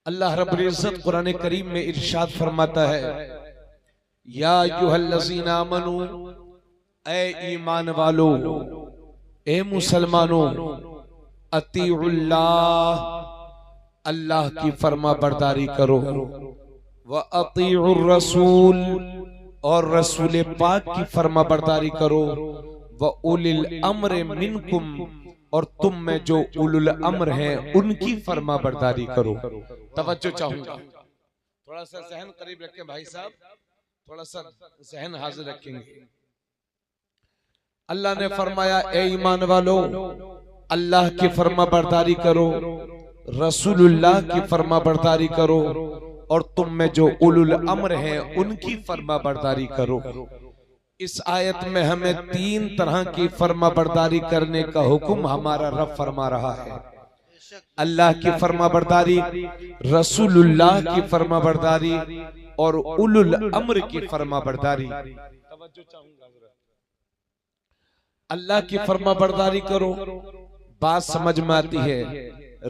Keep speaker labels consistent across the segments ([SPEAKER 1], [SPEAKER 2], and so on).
[SPEAKER 1] अल्लाह रब्बुल इज्जत कुरान करीम में इरशाद फरमाता है, या अय्युहल्लज़ीना आमनू, ए ईमान वालो, ए मुसलमानों, अतीउल्लाह, अल्लाह की फरमा बरदारी करो, व अतीउर रसूल, और रसूल पाक की फरमा बरदारी करो, व उलिल अम्र मिनकुम, और तुम में जो उलुल अम्र हैं उनकी फरमा बरदारी करो। तवज्जो चाहूंगा, थोड़ा सा जहन करीब रखें भाई साहब, थोड़ा सा जहन हाजिर रखेंगे। अल्लाह ने फरमाया, ए ईमान वालो, अल्लाह की फरमा बरदारी करो, रसूलुल्लाह की फरमा बरदारी करो, और तुम में जो उलुल अम्र हैं उनकी फरमा बरदारी करो। इस आयत में हमें 3 तरह की फरमा बरदारी करने का हुक्म हमारा रब फरमा रहा है। अल्लाह की फरमा बरदारी, रसूलुल्लाह की फरमा बरदारी, और उलुल अम्र की फरमा बरदारी। तवज्जो चाहूंगा, अल्लाह की फरमा बरदारी करो, बात समझ में आती है।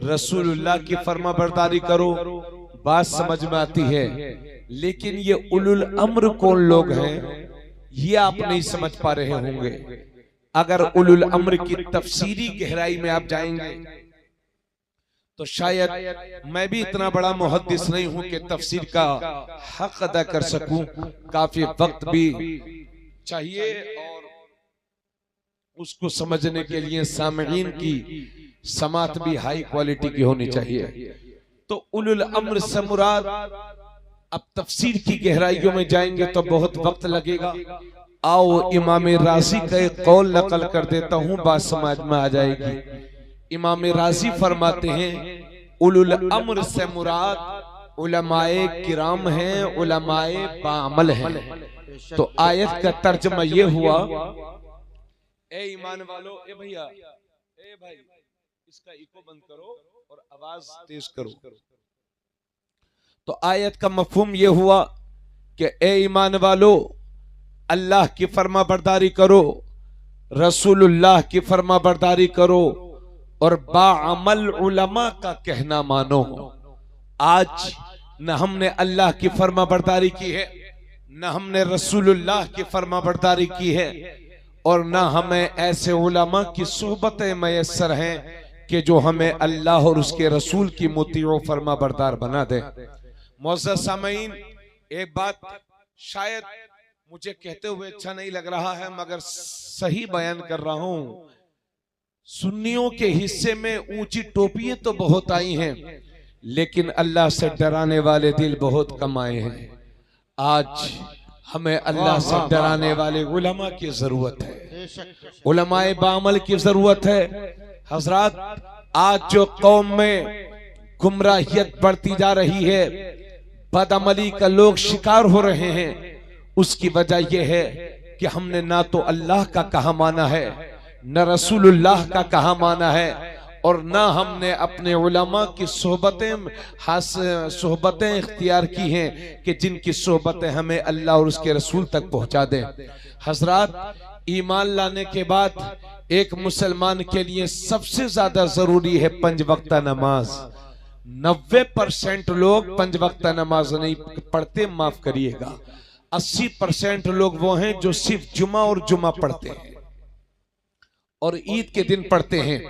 [SPEAKER 1] रसूलुल्लाह की फरमा बरदारी करो, बात समझ में आती है। लेकिन ये उलुल अम्र कौन लोग हैं, ये आप नहीं समझ पा रहे होंगे। अगर उलुल अम्र की तफसीरी गहराई में आप जाएंगे तो शायद मैं भी इतना बड़ा मुहद्दिस नहीं हूं कि तफसीर का हक अदा कर सकूं। काफी वक्त भी चाहिए और उसको समझने के लिए सामईन की समात भी हाई क्वालिटी की होनी चाहिए। तो उलुल अम्र से मुराद, अब तफसीर की गहराइयों में जाएंगे तो बहुत वक्त लगेगा। आओ इमाम राजी का एक कौल नकल कर देता हूं, बात समझ में आ जाएगी। इमाम राजी फरमाते हैं, उलुल अम्र से मुराद उलमाए किराम हैं, उलमाए बाअमल हैं। तो आयत का तर्जुमा ये हुआ, ए ईमान वालो, ए भैया, ए भाई, इसका इको बंद करो और आवाज तेज करो। तो आयत का मफहूम यह हुआ कि ए ईमान वालो, अल्लाह की फरमा बरदारी करो, रसूलुल्लाह की फरमा बरदारी करो, और बाअमल उलमा का कहना मानो। आज न हमने अल्लाह की फरमा बरदारी की है, न हमने रसूलुल्लाह की फरमा बरदारी की है, और न हमें ऐसे उलमा की सोहबतें मयस्सर हैं कि जो हमें अल्लाह और उसके रसूल की मुतीओ फरमा बरदार बना दे। मोअज़्ज़ज़ सामईन, एक बात शायद मुझे कहते हुए अच्छा नहीं लग रहा है, मगर सही बयान कर रहा हूं। सुन्नियों के हिस्से में ऊंची टोपियां तो बहुत आई हैं, लेकिन अल्लाह से डराने वाले दिल बहुत कम आए हैं। आज हमें अल्लाह से डराने वाले उलमा की जरूरत है, उलमाए बाअमल की जरूरत है। हजरात, आज जो कौम में गुमराहियत बढ़ती जा रही है, बदअमली का लोग शिकार हो रहे हैं, उसकी वजह यह है कि हमने ना तो अल्लाह का कहा माना है, न रसूलुल्लाह का कहा माना है, और ना हमने अपने उलमा की सोहबतें इख्तियार की हैं कि जिनकी सोहबतें हमें अल्लाह और उसके रसूल तक पहुंचा दें। हजरात, ईमान लाने के बाद एक मुसलमान के लिए सबसे ज्यादा जरूरी है 5 वक्त नमाज। 90% लोग 5 वक्त नमाज नहीं पढ़ते, माफ करिएगा। 80% लोग वो हैं जो सिर्फ जुमा और जुमा पढ़ते हैं और ईद के दिन पढ़ते हैं।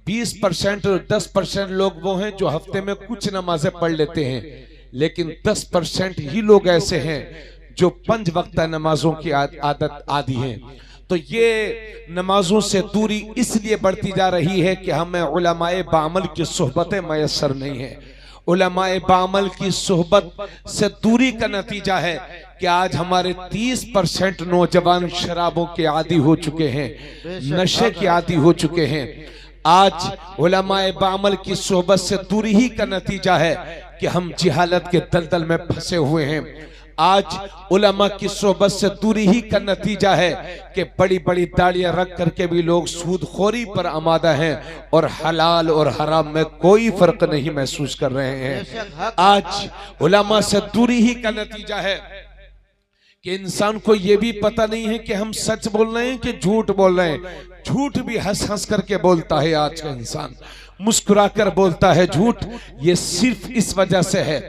[SPEAKER 1] 20% और 10% लोग वो हैं जो हफ्ते में कुछ नमाजें पढ़ लेते हैं, लेकिन 10% ही लोग ऐसे हैं जो 5 वक्त नमाजों की आदत आदी हैं। तो ये नमाजों से दूरी इसलिए बढ़ती जा रही है कि हमें उलमाए बाअमल की सोहबतें मयस्सर नहीं है। उलमाए बाअमल की सोहबत से दूरी का नतीजा है कि आज हमारे 30% नौजवान शराबों के आदी हो चुके हैं, नशे के आदी हो चुके हैं। आज उलमाए बाअमल की सोहबत से दूरी ही का नतीजा है कि हम जिहालत के दलदल में फंसे हुए हैं। आज उलमा की सोहबत से दूरी ही का नतीजा है कि बड़ी बड़ी दाढ़ियां रख करके भी लोग सूदखोरी पर आमादा हैं और हलाल और हराम में कोई फर्क नहीं महसूस कर रहे हैं। आज उलमा से दूरी ही का नतीजा है कि इंसान को यह भी पता नहीं है कि हम सच बोल रहे हैं कि झूठ बोल रहे हैं। झूठ भी हंस हंस करके बोलता है आज का इंसान। मुस्कुराकर बोलता है झूठ, ये सिर्फ इस वजह से है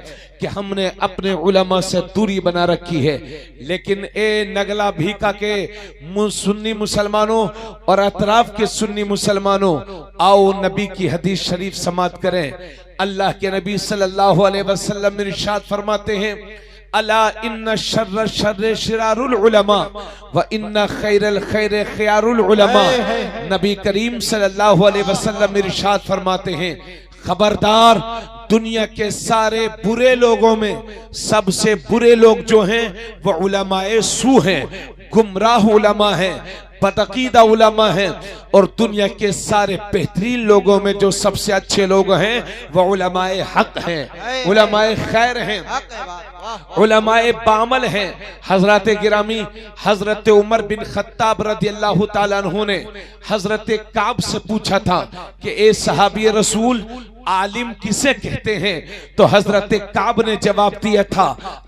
[SPEAKER 1] कि हमने अपने उलमा से दूरी बना रखी है। लेकिन ए नगला भीका के सुन्नी मुसलमानों और अतराफ के सुन्नी मुसलमानों, आओ नबी की हदीस शरीफ समाअत करें। अल्लाह के नबी सल्लल्लाहु अलैहि वसल्लम इरशाद फरमाते हैं, अला इन्ना शर्र शर्र शिरारुल उलमा व इन्ना खैरल खैर खियारुल उलमा। नबी करीम सल्लल्लाहु अलैहि वसल्लम इरशाद फरमाते हैं, खबरदार, दुनिया के सारे बुरे लोगों में सबसे बुरे लोग जो हैं वो उलमाए सू हैं, गुमराह उलमा हैं, बदअकीदा उलमा हैं। और दुनिया के सारे बेहतरीन लोगों में जो सबसे अच्छे लोग हैं वो उलमाए हक हैं, उलमाए खैर हैं, उलमाए बामल हैं। हजरत गिरामी हजरत उमर बिन खत्ताब रदियल्लाहु ताला अन्हु ने हजरत काब से पूछा था कि ए सहाबी रसूल, आलिम किसे कहते हैं? तो हजरत काब ने जवाब दिया था,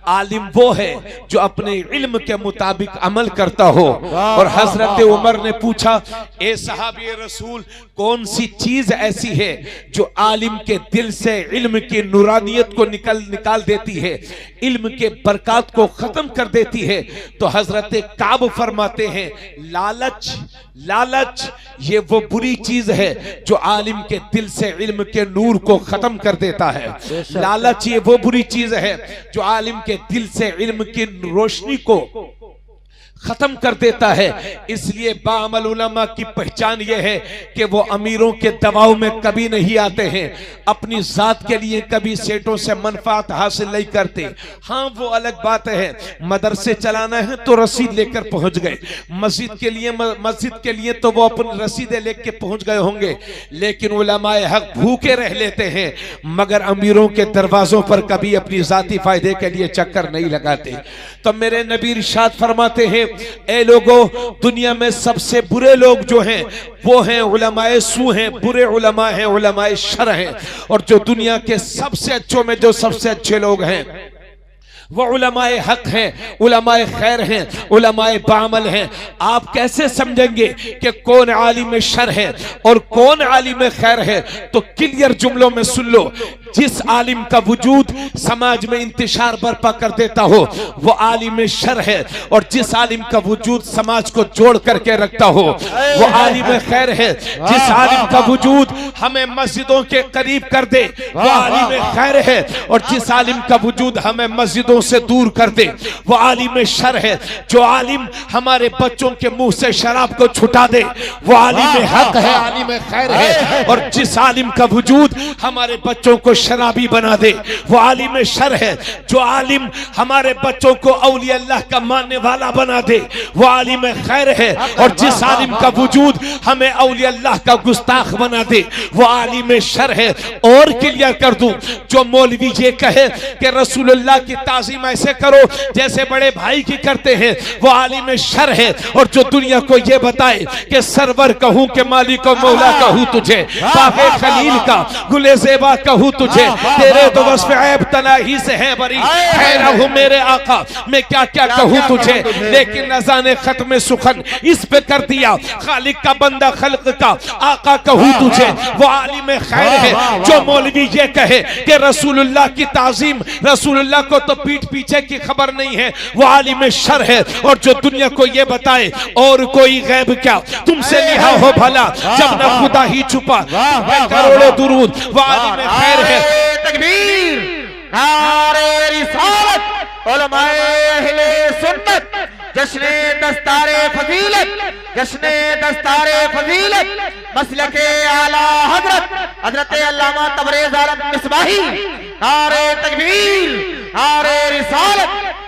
[SPEAKER 1] आलिम वो है जो अपने इल्म के मुताबिक अमल करता हो। और हजरत उमर ने पूछा, ए सहाबी रसूल, कौन सी चीज ऐसी है जो आलिम के दिल से इल्म की नूरानियत को निकाल देती है, इल्म के बरकत को खत्म कर देती है? तो हजरत काब फरमाते हैं, लालच। लालच ये वो बुरी चीज है जो आलिम के दिल से इल्म के नूर को खत्म कर देता है। लालच ये वो बुरी चीज है जो आलिम के दिल से इल्म की रोशनी को खत्म कर देता है। इसलिए बाअमल उलमा की पहचान यह है कि वो अमीरों के दबाव में कभी नहीं आते हैं, अपनी जात के लिए कभी सेठों से मनफात हासिल नहीं करते। हाँ, वो अलग बात है, मदरसे चलाना है तो रसीद लेकर पहुंच गए, मस्जिद के लिए तो वो अपनी रसीदें लेकर पहुंच गए होंगे। लेकिन उलमाए हक भूखे रह लेते हैं मगर अमीरों के दरवाजों पर कभी अपनी जाती फायदे के लिए चक्कर नहीं लगाते। तो मेरे नबी इरशाद फरमाते हैं, ए लोगों, दुनिया में सबसे बुरे लोग जो हैं वो हैं उलमाए सू हैं, बुरे उलमा हैं, उलमाए शर हैं। और जो दुनिया के सबसे अच्छों में जो सबसे अच्छे लोग हैं वो उलमाए हक हैं, उलमाए खैर हैं, उलमाए बामल हैं। आप कैसे समझेंगे कि कौन आलिम शर है और कौन आलिम खैर है? तो क्लियर जुमलों में सुन लो, जिस आलिम का वजूद समाज में इंतशार बर्पा कर देता हो वो आलिम शर है, और जिस आलिम का वजूद समाज को जोड़ करके रखता हो वो आलिम खैर है। जिस आलिम का वजूद हमें मस्जिदों के करीब कर दे वो आलिम खैर है, और जिस आलिम का वजूद हमें मस्जिदों से दूर कर दे वो आलिम शर है। जो आलिम हमारे बच्चों के मुंह से शराब को छुटा दे वो आलिम हक है, आलिम खैर है। और जिस आलिम का वजूद हमारे बच्चों को शराबी बना दे वो आलिम शर है। जो आलिम हमारे बच्चों को औलिया अल्लाह का मानने वाला बना दे वो आलिम खैर है। और जिस आलिम का वजूद हमें औलिया अल्लाह का गुस्ताख बना दे वो आलिम शर है। और क्लियर कर दूं, जो मौलवी ये कहे कि रसूलुल्लाह की ताज़ीम ऐसे करो जैसे बड़े भाई की करते हैं वो आलिम शर है। और जो दुनिया को ये बताए कि सरवर कहूं के मालिक और मौला कहूं तुझे, पाके खलील का गुले ज़ेबा कहूं तुझे, तेरे तो वस्फ़ ऐब तनाही से है बरी, खैर हूं मेरे आका मैं क्या क्या कहूं तुझे। लेकिन नज़ाने खत्म सुखन इस पे कर दिया, खालिक का बंदा खल्क का आका कहूं तुझे, वो आलिम खैर है। जो मौलवी ये कहे कि रसूलुल्लाह की ताज़ीम, रसूलुल्लाह को तो पीठ पीछे की खबर नहीं है वो आलिम शर है। और जो दुनिया को ये बताए और कोई गैब क्या तुमसे निहा हो भला जब न खुदा ही छुपा करोड़ों दुरूद वो आलिम खैर है।
[SPEAKER 2] तकबीर, नारे रिसालत, उलमाए अहले सुन्नत, जश्ने दस्तारे फजीलत, जश्ने दस्तारे फजीलत, मसलके आला हजरत हजरत अल्लामा तबरेज़ आलम मिसबाही। नारे तकबीर, नारे रिसालत।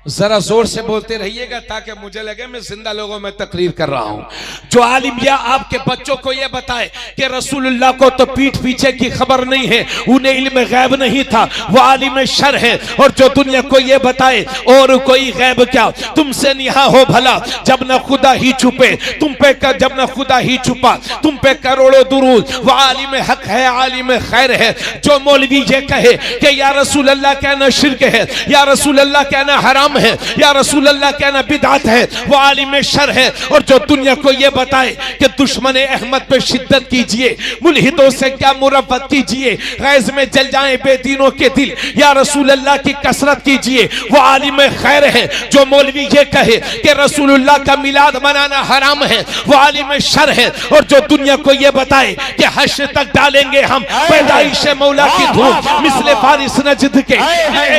[SPEAKER 1] जरा जोर से बोलते रहिएगा ताकि मुझे लगे मैं जिंदा लोगों में तकरीर कर रहा हूं। जो आलिम या आपके बच्चों को यह बताए कि रसूलुल्लाह को तो पीठ पीछे की खबर नहीं है, उन्हें इल्म गैब नहीं था, वो आलिम शर है। और जो दुनिया को यह बताए और कोई गैब क्या तुमसे निहा हो भला जब न खुदा ही छुपे तुम पे कर, जब न खुदा ही छुपा तुम पे करोड़ों दुरूद, वो आलिम हक है, आलिम खैर है। जो मौलवी ये कहे कि या रसूलुल्लाह कहना शिर्क है, या रसूलुल्लाह कहना हराम हराम है, या रसूल अल्लाह कहना बिदअत है, वो आलिम शर है। और जो दुनिया को ये बताए कि दुश्मन अहमद पे शिद्दत कीजिए, मुल्हिदों से क्या मुरव्वत कीजिए, गैज़ में जल जाएं बेदीनों के दिल, या रसूल अल्लाह की कसरत कीजिए, वो आलिम खैर है। जो मौलवी ये कहे कि रसूलुल्लाह का मिलाद मनाना हराम है, वो आलिम शर है। और जो दुनिया को ये बताए कि हश्र तक डालेंगे हम पैदाइश मौला की धूप, मिसले फारिस नजद के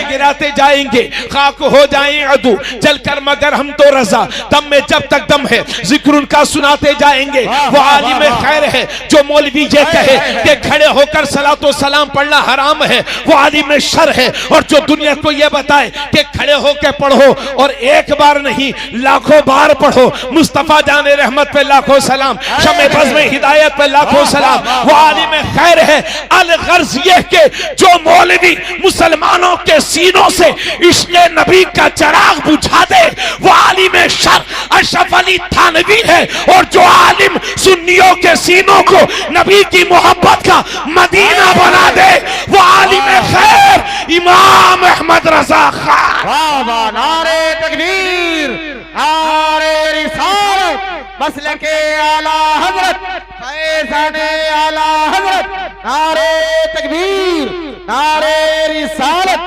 [SPEAKER 1] गिराते जाएंगे, खाक हो जाएं अदू जलकर मगर हम तो रजा, दम में जब तक दम है जिक्र उनका सुनाते जाएंगे, वो आलिम खैर है। जो मौलवी ये कहे कि खड़े होकर सलातो सलाम पढ़ना हराम है, वो आलिम शर है। और जो दुनिया को ये बताए कि खड़े होकर पढ़ो और एक बार नहीं लाखों बार पढ़ो, मुस्तफा जाने रहमत पे लाखों सलाम, शमे बज़्म हिदायत पे लाखों सलाम, वो आलिम खैर है। अल गर्ज ये कि जो मौलवी मुसलमानों के सीनों से इश्क़े नबी का चिराग बुझा दे, वो आलिम शर अशरफ अली थानवी है। और जो आलिम सुन्नियों के सीनों को नबी की मोहब्बत का मदीना बना दे, वो आलिम खैर इमाम अहमद रजा खान।
[SPEAKER 2] नारे तकबीर, नारे रिसालत, मसलके आला हजरत, फैज़ाने आला हजरत, नारे तकबीर, नारे रिसालत,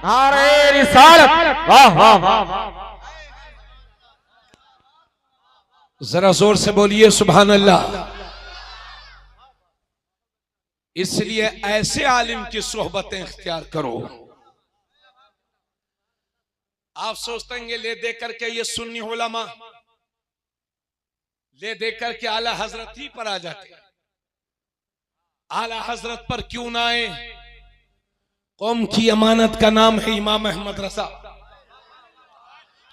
[SPEAKER 2] नारे रिसालत। वाह वाह वाह,
[SPEAKER 1] जरा जोर से बोलिए सुभान अल्लाह। इसलिए ऐसे आलिम की सोहबतें इख्तियार करो। आप सोचते हैं ले दे करके ये सुन्नी उलमा ले दे करके आला हजरत ही पर आ जाते, आला हजरत पर क्यों ना आए? कौम की अमानत का नाम है इमाम अहमद रजा,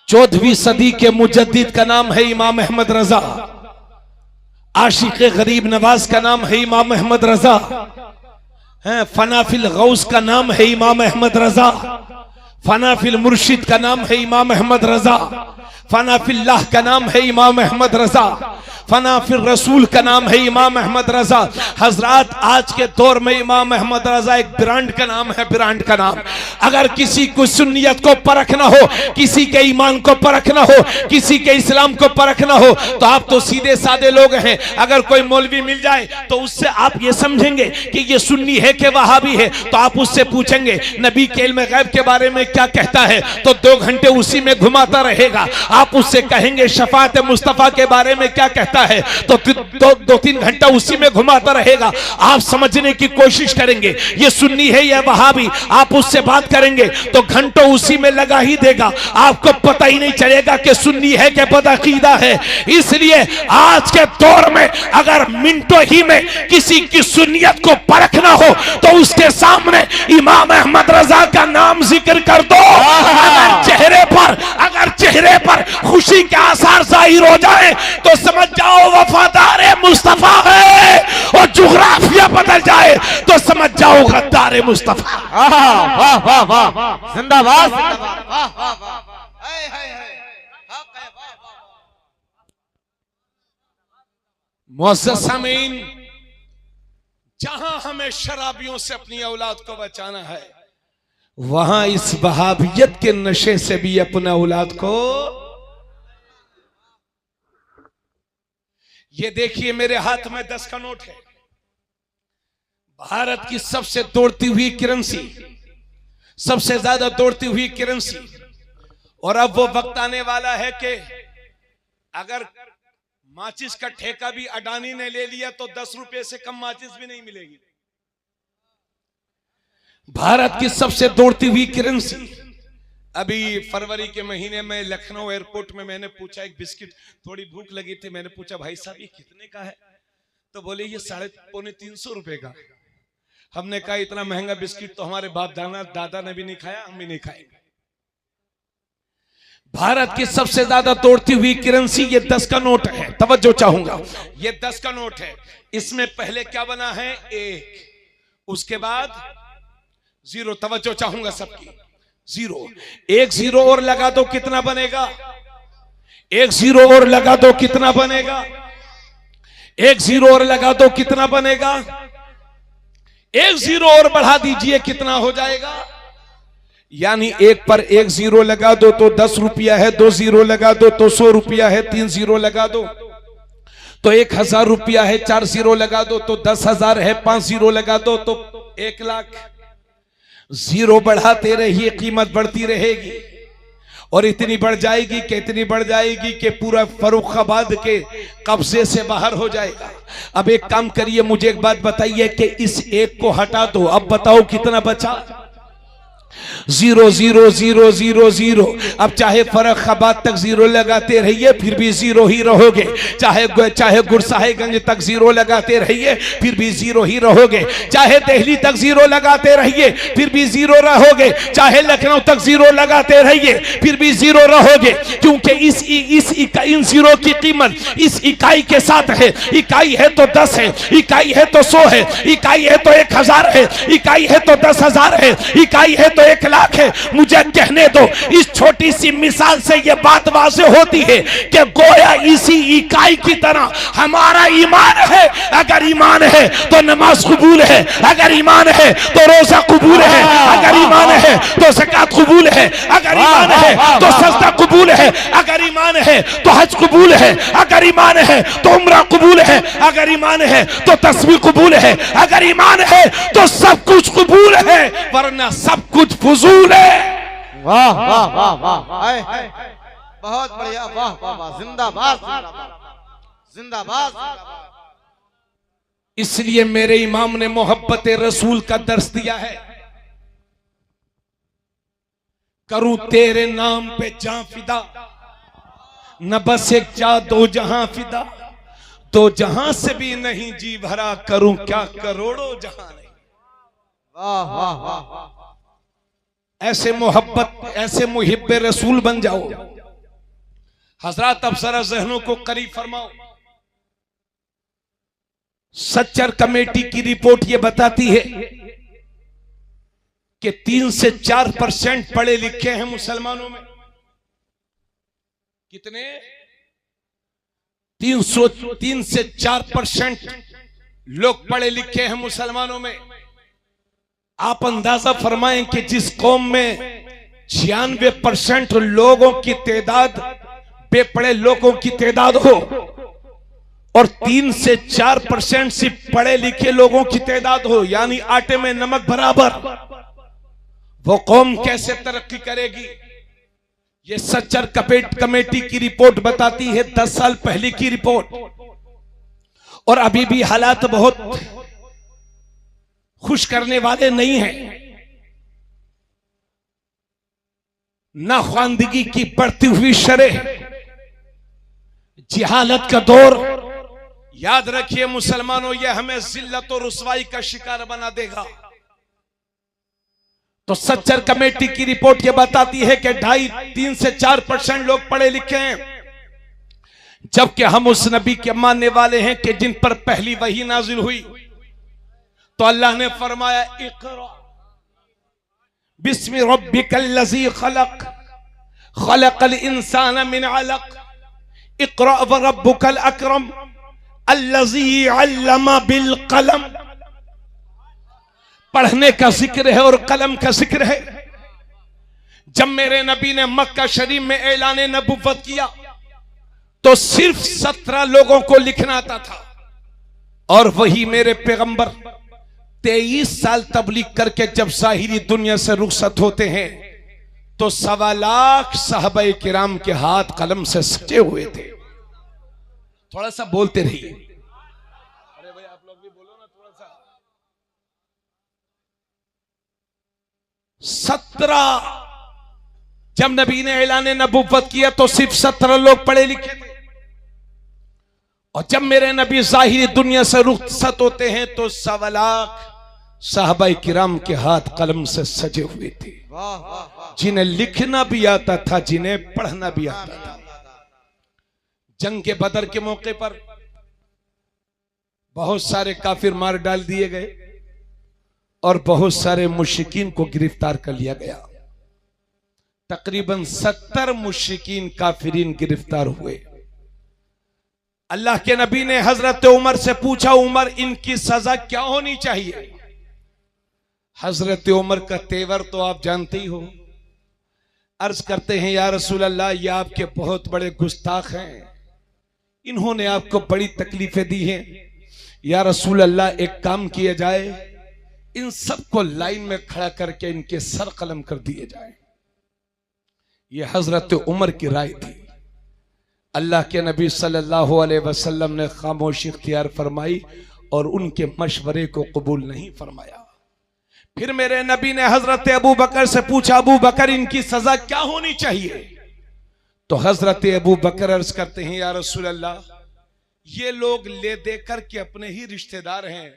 [SPEAKER 1] 14वीं सदी के मुजद्दिद का नाम है इमाम अहमद रजा, आशिक गरीब नवाज का नाम है इमाम अहमद रजा, फनाफिल गौस का नाम है इमाम अहमद रजा, फनाफिल मुर्शिद का नाम है इमाम अहमद रजा, फनाफिल्लाह का नाम है इमाम अहमद रजा, फनाफिल रसूल का नाम है इमाम अहमद रजा। हजरात आज के दौर में इमाम अहमद रजा एक ब्रांड का नाम है, ब्रांड का नाम। अगर किसी को सुन्नियत को परखना हो, किसी के ईमान को परखना हो, किसी के इस्लाम को परखना हो, तो आप तो सीधे सादे लोग हैं। अगर कोई मौलवी मिल जाए तो उससे आप ये समझेंगे कि ये सुन्नी है कि वहाबी है, तो आप उससे पूछेंगे नबी के इल्म गैब के बारे में क्या कहता है, तो 2 घंटे उसी में घुमाता रहेगा। आप उससे कहेंगे शफाअत मुस्तफा के बारे में क्या कहता है, तो 2-3 घंटा उसी में घुमाता रहेगा। आप समझने की कोशिश करेंगे ये सुन्नी है या वहाबी, आप उससे बात करेंगे तो घंटों उसी में लगा ही देगा, आपको पता ही नहीं चलेगा कि सुन्नी है कि बदअकीदा है। इसलिए आज के दौर में अगर मिनटों ही में किसी की सुन्नियत को परखना हो तो उसके सामने इमाम अहमद रजा का नाम जिक्र कर दो। अगर चेहरे पर खुशी के आसार जाहिर हो जाए तो समझ जाओ वफादार मुस्तफा है, और जुग्राफिया बदल जाए तो समझ जाओ गद्दार मुस्तफा।
[SPEAKER 2] वाह वाह वाह, जिंदाबाद,
[SPEAKER 1] मुअज़्ज़ज़ सामीन, जहां हमें शराबियों से अपनी औलाद को बचाना है, वहां इस वहाबियत के नशे से भी अपना औलाद को। ये देखिए मेरे हाथ में 10 का नोट है, भारत की सबसे दौड़ती हुई करेंसी, सबसे ज्यादा दौड़ती हुई करेंसी। और अब वो वक्त आने वाला है कि अगर माचिस का ठेका भी अडानी ने ले लिया तो 10 रुपए से कम माचिस भी नहीं मिलेगी। भारत की सबसे दौड़ती हुई करेंसी। अभी फरवरी के महीने में लखनऊ एयरपोर्ट में मैंने पूछा, एक बिस्किट, थोड़ी भूख लगी थी, मैंने पूछा भाई साहब ये कितने का है, तो बोले ये 350 रुपए का। हमने कहा इतना महंगा बिस्किट तो हमारे बाप दादा ने भी नहीं खाया, हम भी नहीं खाएंगे। भारत की सबसे ज्यादा दौड़ती हुई करेंसी ये 10 का नोट है। तवज्जो चाहूंगा, ये 10 का नोट है। इसमें पहले क्या बना है? 1, उसके बाद 0। तवज्जो चाहूंगा सबकी, 0। 1 0 और लगा दो कितना बनेगा? 1 0 और लगा दो कितना बनेगा? 1 0 और लगा दो कितना बनेगा? 1 0 और बढ़ा दीजिए कितना हो जाएगा? यानी एक पर एक जीरो लगा दो तो 10 रुपया है, 2 जीरो लगा दो तो 100 रुपया है, 3 जीरो लगा दो तो 1000 रुपया है, 4 जीरो लगा दो तो 10,000 है, 5 जीरो लगा दो तो 1 लाख। जीरो बढ़ाते रहिए, कीमत बढ़ती रहेगी और इतनी बढ़ जाएगी कि इतनी बढ़ जाएगी कि पूरा फर्रुखाबाद के कब्जे से बाहर हो जाएगा। अब एक काम करिए, मुझे एक बात बताइए कि इस एक को हटा दो, अब बताओ कितना बचा? 0 0 0 0 0। अब चाहे फर्रुखाबाद तक जीरो लगाते रहिए फिर भी जीरो ही रहोगे, चाहे गुरसाहिबगंज तक जीरो लगाते रहिए फिर भी जीरो ही रहोगे, चाहे दिल्ली तक जीरो लगाते रहिए फिर भी जीरो रहोगे, चाहे लखनऊ तक जीरो लगाते रहिए फिर भी जीरो रहोगे, क्योंकि इन जीरो की कीमत इस इकाई के साथ है। इकाई है तो 10 है, इकाई है तो 100 है, इकाई है तो 1000 है, इकाई है तो 10,000 है, इकाई है तो 1 लाख है। मुझे कहने दो, इस छोटी सी मिसाल से यह बात वाज़ेह होती है कि गोया इसी इकाई की तरह हमारा ईमान है। अगर ईमान है तो नमाज कबूल है, अगर ईमान है तो रोजा कबूल है, अगर ईमान है तो ज़कात कबूल है, अगर ईमान है तो सजदा कबूल है, अगर ईमान है तो हज कबूल है, अगर ईमान है तो उम्रा कबूल है, अगर ईमान है तो तस्बीह कबूल है, अगर ईमान है तो सब कुछ कबूल है, वरना सब कुछ फजूल है।
[SPEAKER 2] वाह वाह वाह वाह, बहुत बढ़िया, वाह वाह वाह, जिंदाबाद जिंदाबाद।
[SPEAKER 1] इसलिए मेरे इमाम ने मोहब्बत रसूल का दर्स दिया है। करूं तेरे नाम पे जान फिदा, न बस एक जा दो जहां फिदा, दो जहां से भी नहीं जी भरा, करूं क्या करोड़ों जहां नहीं।
[SPEAKER 2] वाह वाह वाह,
[SPEAKER 1] ऐसे मोहब्बत, ऐसे मुहिब्बे रसूल बन जाओ। हजरत अब जरा जहनों को करीब फरमाओ। सच्चर कमेटी की रिपोर्ट यह बताती है कि 3 से 4% पढ़े लिखे हैं मुसलमानों में। कितने? 3 से 4% लोग पढ़े लिखे हैं मुसलमानों में। आप अंदाजा फरमाएं कि जिस कौम में 96% लोगों की तादाद, बेपढ़े लोगों की तादाद हो और 3 से 4% सिर्फ पढ़े लिखे लोगों की तादाद हो, यानी आटे में नमक बराबर, वो कौम कैसे तरक्की करेगी? ये सच्चर कमेटी की रिपोर्ट बताती है, 10 साल पहले की रिपोर्ट। और अभी भी हालात बहुत खुश करने वाले नहीं हैं। नाख्वानदगी की बढ़ती हुई शरह, जिहालत का दौर, याद रखिए मुसलमानों, यह हमें जिल्लत और रुसवाई का शिकार बना देगा। तो सच्चर कमेटी की रिपोर्ट यह बताती है कि 2.5-3 से 4% लोग पढ़े लिखे हैं, जबकि हम उस नबी के मानने वाले हैं कि जिन पर पहली वही नाजिल हुई तो अल्लाह ने फरमाया, इक़रा बिस्मि रब्बिकल लज़ी खलक़, खलक़ल इंसान मिन अलक़, इक़रा व रब्बुकल अकरम अल्लज़ी अल्लमा बिल कलम। पढ़ने का जिक्र है और कलम का जिक्र है। जब मेरे नबी ने मक्का शरीफ में ऐलान नबुव्वत किया तो सिर्फ 17 लोगों को लिखना आता था, और वही मेरे पैगंबर 23 साल तबलीग करके जब ज़ाहिरी दुनिया से रुखसत होते हैं तो 1.25 लाख सहाबाए किराम के हाथ कलम से सजे हुए थे। थोड़ा सा बोलते रहिए, अरे भाई आप लोग भी बोलो ना थोड़ा सा। 17 जब नबी ने ऐलान नबुव्वत किया तो सिर्फ 17 लोग पढ़े लिखे थे, और जब मेरे नबी ज़ाहिरी दुनिया से रुखसत होते हैं तो 1.25 लाख साहबाए किराम के हाथ कलम से सजे हुए थे, जिन्हें लिखना भी आता था, जिन्हें पढ़ना भी आता था। जंग के बदर के मौके पर बहुत सारे काफिर मार डाल दिए गए और बहुत सारे मुश्रिकीन को गिरफ्तार कर लिया गया। तकरीबन 70 मुश्रिकीन काफिरीन गिरफ्तार हुए। अल्लाह के नबी ने हजरत उमर से पूछा, उमर इनकी सजा क्या होनी चाहिए? हजरत उमर का तेवर तो आप जानते ही हो, अर्ज करते हैं या रसूल अल्लाह, ये आपके बहुत बड़े गुस्ताख हैं, इन्होंने आपको बड़ी तकलीफें दी हैं। या रसूल अल्लाह, एक काम किया जाए, इन सबको लाइन में खड़ा करके इनके सर कलम कर दिए जाए। ये हजरत उमर की राय थी। अल्लाह के नबी सल्लल्लाहु अलैहि वसल्लम ने खामोशी इख्तियार फरमाई और उनके मशवरे को कबूल नहीं फरमाया। फिर मेरे नबी ने हजरत अबू बकर से पूछा, अबू बकर, इनकी सजा क्या होनी चाहिए? तो हजरत अबू बकर अर्ज करते हैं, या रसूल अल्लाह, ये लोग ले दे कर के अपने ही रिश्तेदार हैं,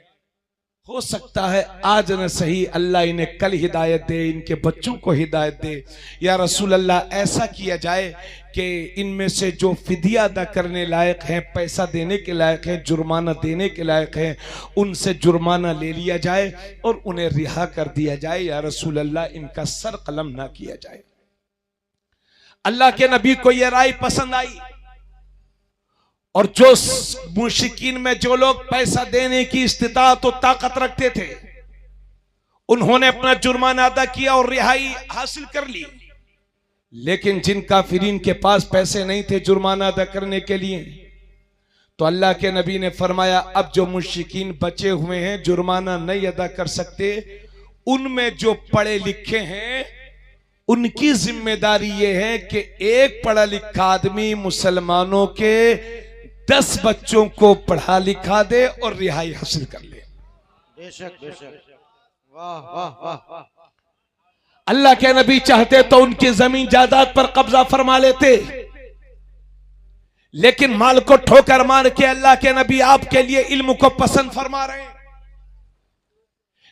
[SPEAKER 1] हो सकता है आज न सही अल्लाह इन्हें कल हिदायत दे, इनके बच्चों को हिदायत दे। या रसूल अल्लाह, ऐसा किया जाए कि इनमें से जो फिदिया अदा करने लायक हैं, पैसा देने के लायक हैं, जुर्माना देने के लायक हैं, उनसे जुर्माना ले लिया जाए और उन्हें रिहा कर दिया जाए। या रसूल अल्लाह, इनका सर कलम ना किया जाए। अल्लाह के नबी को यह राय पसंद आई और जो मुश्रिकीन में जो लोग पैसा देने की इस्तिताअत और ताकत रखते थे, उन्होंने अपना जुर्माना अदा किया और रिहाई हासिल कर ली। लेकिन जिन काफिरीन के पास पैसे नहीं थे जुर्माना अदा करने के लिए, तो अल्लाह के नबी ने फरमाया, अब जो मुश्रिकीन बचे हुए हैं, जुर्माना नहीं अदा कर सकते, उनमें जो पढ़े लिखे हैं उनकी जिम्मेदारी यह है कि एक पढ़ा लिखा आदमी मुसलमानों के 10 बच्चों को पढ़ा लिखा दे और रिहाई हासिल कर ले।
[SPEAKER 2] बेशक बेशक, वाह वाह वाह।
[SPEAKER 1] अल्लाह के नबी चाहते तो उनकी जमीन जायदाद पर कब्जा फरमा लेते, लेकिन माल को ठोकर मार के अल्लाह के नबी आपके लिए इल्म को पसंद फरमा रहे हैं।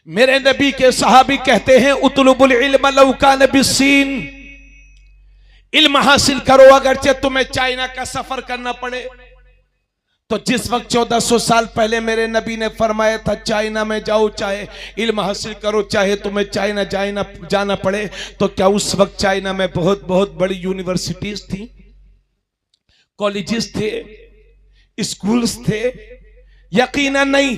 [SPEAKER 1] मेरे नबी के सहाबी कहते हैं, उतलुबुल इल्म लौ कान बिस्सीन, इल्म हासिल करो अगरचे तुम्हें चाइना का सफर करना पड़े। तो जिस वक्त 1400 साल पहले मेरे नबी ने फरमाया था, चाइना में जाओ, चाहे इल्म हासिल करो, चाहे तुम्हें चाइना जाना पड़े, तो क्या उस वक्त चाइना में बहुत बहुत बड़ी यूनिवर्सिटीज थी, कॉलेजेस थे, स्कूल्स थे? यकीनन नहीं।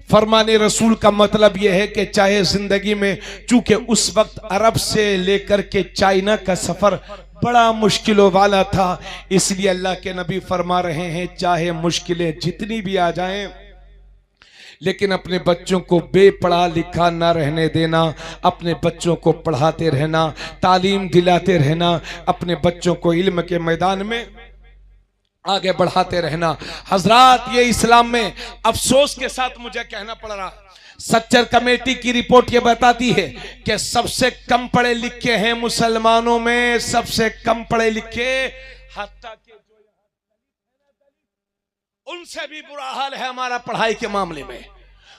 [SPEAKER 1] फरमाने रसूल का मतलब यह है कि चाहे जिंदगी में, चूंकि उस वक्त अरब से लेकर के चाइना का सफर बड़ा मुश्किलों वाला था, इसलिए अल्लाह के नबी फरमा रहे हैं, चाहे मुश्किलें जितनी भी आ जाएं, लेकिन अपने बच्चों को बेपढ़ा लिखा ना रहने देना, अपने बच्चों को पढ़ाते रहना, तालीम दिलाते रहना, अपने बच्चों को इल्म के मैदान में आगे बढ़ाते रहना। हजरात, ये इस्लाम में अफसोस के साथ मुझे कहना पड़ रहा है, सच्चर कमेटी की रिपोर्ट ये बताती है कि सबसे कम पढ़े लिखे हैं मुसलमानों में, सबसे कम पढ़े लिखे, हत्ता के जो उनसे भी बुरा हाल है हमारा पढ़ाई के मामले में।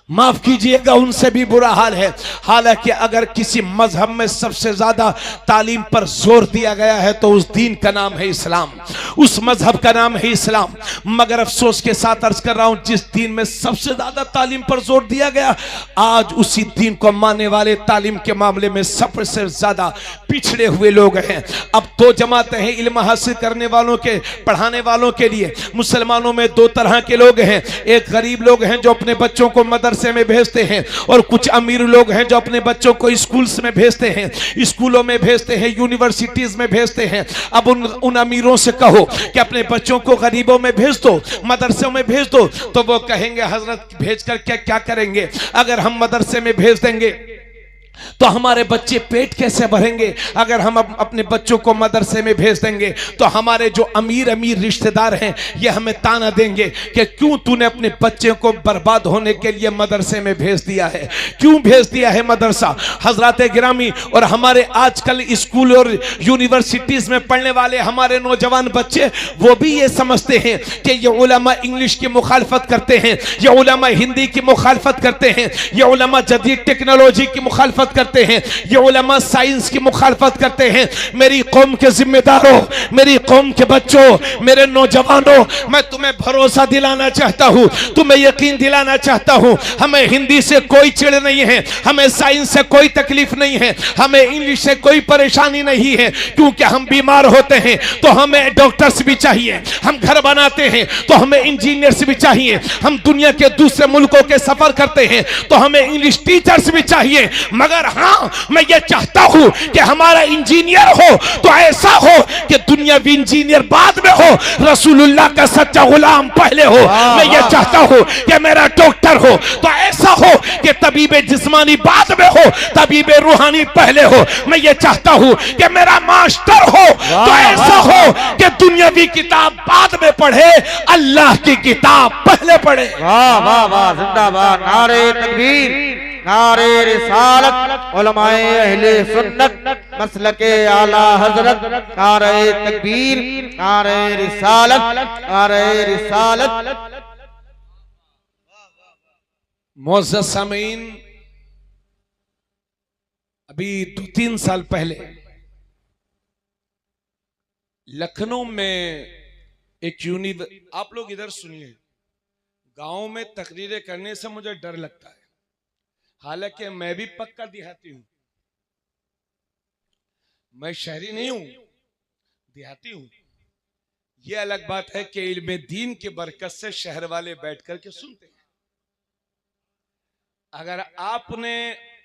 [SPEAKER 1] माफ कीजिएगा, उनसे भी बुरा हाल है। हालांकि अगर किसी मजहब में सबसे ज्यादा तालीम पर जोर दिया गया है तो उस दीन का नाम है इस्लाम, उस मजहब का नाम है इस्लाम। मगर अफसोस के साथ अर्ज कर रहा हूं, जिस दीन में सबसे ज्यादा तालीम पर जोर दिया गया, आज उसी दीन को मानने वाले तालीम के मामले में सबसे ज्यादा पिछड़े हुए लोग हैं। अब 2 जमातें हैं इल्म हासिल करने वालों के, पढ़ाने वालों के लिए। मुसलमानों में 2 तरह के लोग हैं, एक गरीब लोग हैं जो अपने बच्चों को मदरसे में भेजते हैं, और कुछ अमीर लोग हैं जो अपने बच्चों को स्कूल्स में भेजते हैं, स्कूलों में भेजते हैं, यूनिवर्सिटीज में भेजते हैं। अब उन अमीरों से कहो कि अपने बच्चों को गरीबों में भेज दो, मदरसों में भेज दो, तो वो कहेंगे, हजरत भेज कर क्या करेंगे? अगर हम मदरसे में भेज देंगे तो हमारे बच्चे पेट कैसे भरेंगे? अगर हम अपने बच्चों को मदरसे में भेज देंगे तो हमारे जो अमीर रिश्तेदार हैं ये हमें ताना देंगे कि क्यों तूने अपने बच्चे को बर्बाद होने के लिए मदरसे में भेज दिया है, क्यों भेज दिया है मदरसा? हजरत गिरामी, और हमारे आजकल स्कूल और यूनिवर्सिटीज में पढ़ने वाले हमारे नौजवान बच्चे, वो भी ये समझते हैं कि ये उलमा इंग्लिश की मुखालफत करते हैं, ये उलमा हिंदी की मुखालफत करते हैं, ये उलमा जदीद टेक्नोलॉजी की मुखालफत करते हैं, ये उलमा साइंस की मुखालफत करते हैं। मेरी कौम के जिम्मेदारों, मेरी कौम के बच्चों, मेरे नौजवानों, मैं तुम्हें भरोसा दिलाना चाहता हूं, तुम्हें यकीन दिलाना चाहता हूं, हमें हिंदी से कोई चिढ़ नहीं है, हमें साइंस से कोई तकलीफ नहीं है, हमें इंग्लिश से कोई परेशानी नहीं है, क्योंकि हम बीमार होते हैं तो हमें डॉक्टर्स भी चाहिए, हम घर बनाते हैं तो हमें इंजीनियर्स भी चाहिए, हम दुनिया के दूसरे मुल्कों के सफर करते हैं तो हमें इंग्लिश टीचर्स भी चाहिए। मगर मगर हाँ मैं ये चाहता हूं कि हमारा इंजीनियर हो तो ऐसा हो कि दुनियावी इंजीनियर बाद में हो, रसूलुल्लाह का सच्चा गुलाम पहले हो। मैं ये चाहता हूं कि मेरा डॉक्टर हो तो ऐसा हो कि तबीबे जिस्मानी बाद में हो, तबीबे रूहानी पहले हो। मैं ये चाहता हूं कि मेरा मास्टर हो तो ऐसा हो कि दुनियावी किताब बाद में पढ़े, अल्लाह की किताब पहले पढ़े।
[SPEAKER 2] वाह वाह वाह, जिंदाबाद, नारे तकबीर, नारे रिसालत, उलमाए अहले सुन्नत, मसलके आला हजरत, नारे तकबीर, नारे रिसालत, नारे रिसालत।
[SPEAKER 1] मुअज़्ज़ज़ सामीन, अभी 2-3 साल पहले लखनऊ में एक आप लोग इधर सुनिए, गांव में तकरीरें करने से मुझे डर लगता है, हालांकि मैं भी पक्का देहाती हूं, मैं शहरी नहीं हूं, देहाती हूं। यह अलग बात है कि इल्मे दीन के बरकत से शहर वाले बैठ करके सुनते हैं। अगर आपने,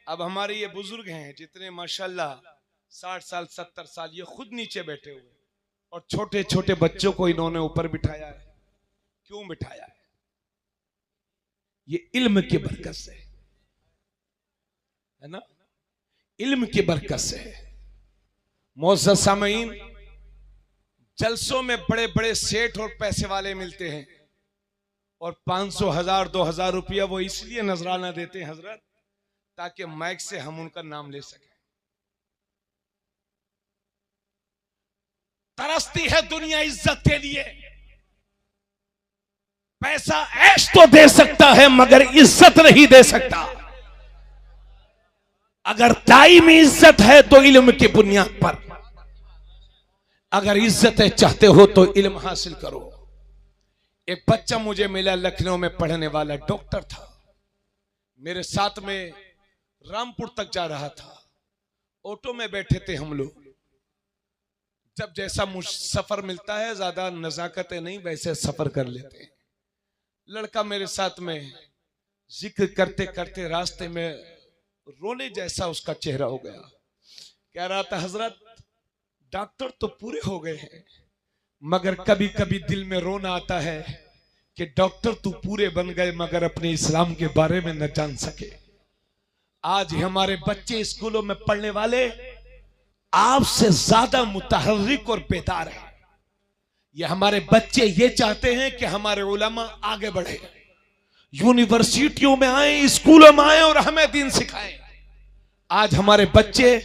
[SPEAKER 1] अब हमारे ये बुजुर्ग हैं जितने माशाल्लाह 60 साल 70 साल, ये खुद नीचे बैठे हुए और छोटे छोटे बच्चों को इन्होंने ऊपर बिठाया है। क्यों बिठाया है? ये इल्म की बरकत से है ना, इल्म की बरकत से। मुअज़्ज़ज़ सामीन, जलसों में बड़े बड़े सेठ और पैसे वाले मिलते हैं और 500, 1000, 2000 रुपया वो इसलिए नजराना देते हैं हजरत, ताकि माइक से हम उनका नाम ले सकें। तरसती है दुनिया इज्जत के लिए। पैसा ऐश तो दे सकता है मगर इज्जत नहीं दे सकता। अगर दायमी इज्जत है तो इल्म की बुनियाद पर, अगर इज्जतें चाहते हो तो इल्म हासिल करो। एक बच्चा मुझे मिला लखनऊ में पढ़ने वाला, डॉक्टर था, मेरे साथ में रामपुर तक जा रहा था, ऑटो में बैठे थे हम लोग। जब जैसा सफर मिलता है, ज्यादा नजाकतें नहीं, वैसे सफर कर लेते हैं। लड़का मेरे साथ में जिक्र करते करते रास्ते में रोने जैसा उसका चेहरा हो गया। कह रहा था हजरत, डॉक्टर तो पूरे हो गए हैं मगर कभी कभी दिल में रोना आता है कि डॉक्टर तो पूरे बन गए मगर अपने इस्लाम के बारे में न जान सके। आज हमारे बच्चे स्कूलों में पढ़ने वाले आपसे ज्यादा मुतहर्रिक और बेदार हैं। ये हमारे बच्चे ये चाहते हैं कि हमारे उलमा आगे बढ़े, यूनिवर्सिटियों में आए, स्कूलों में आए और हमें दीन सिखाएं। आज हमारे बच्चे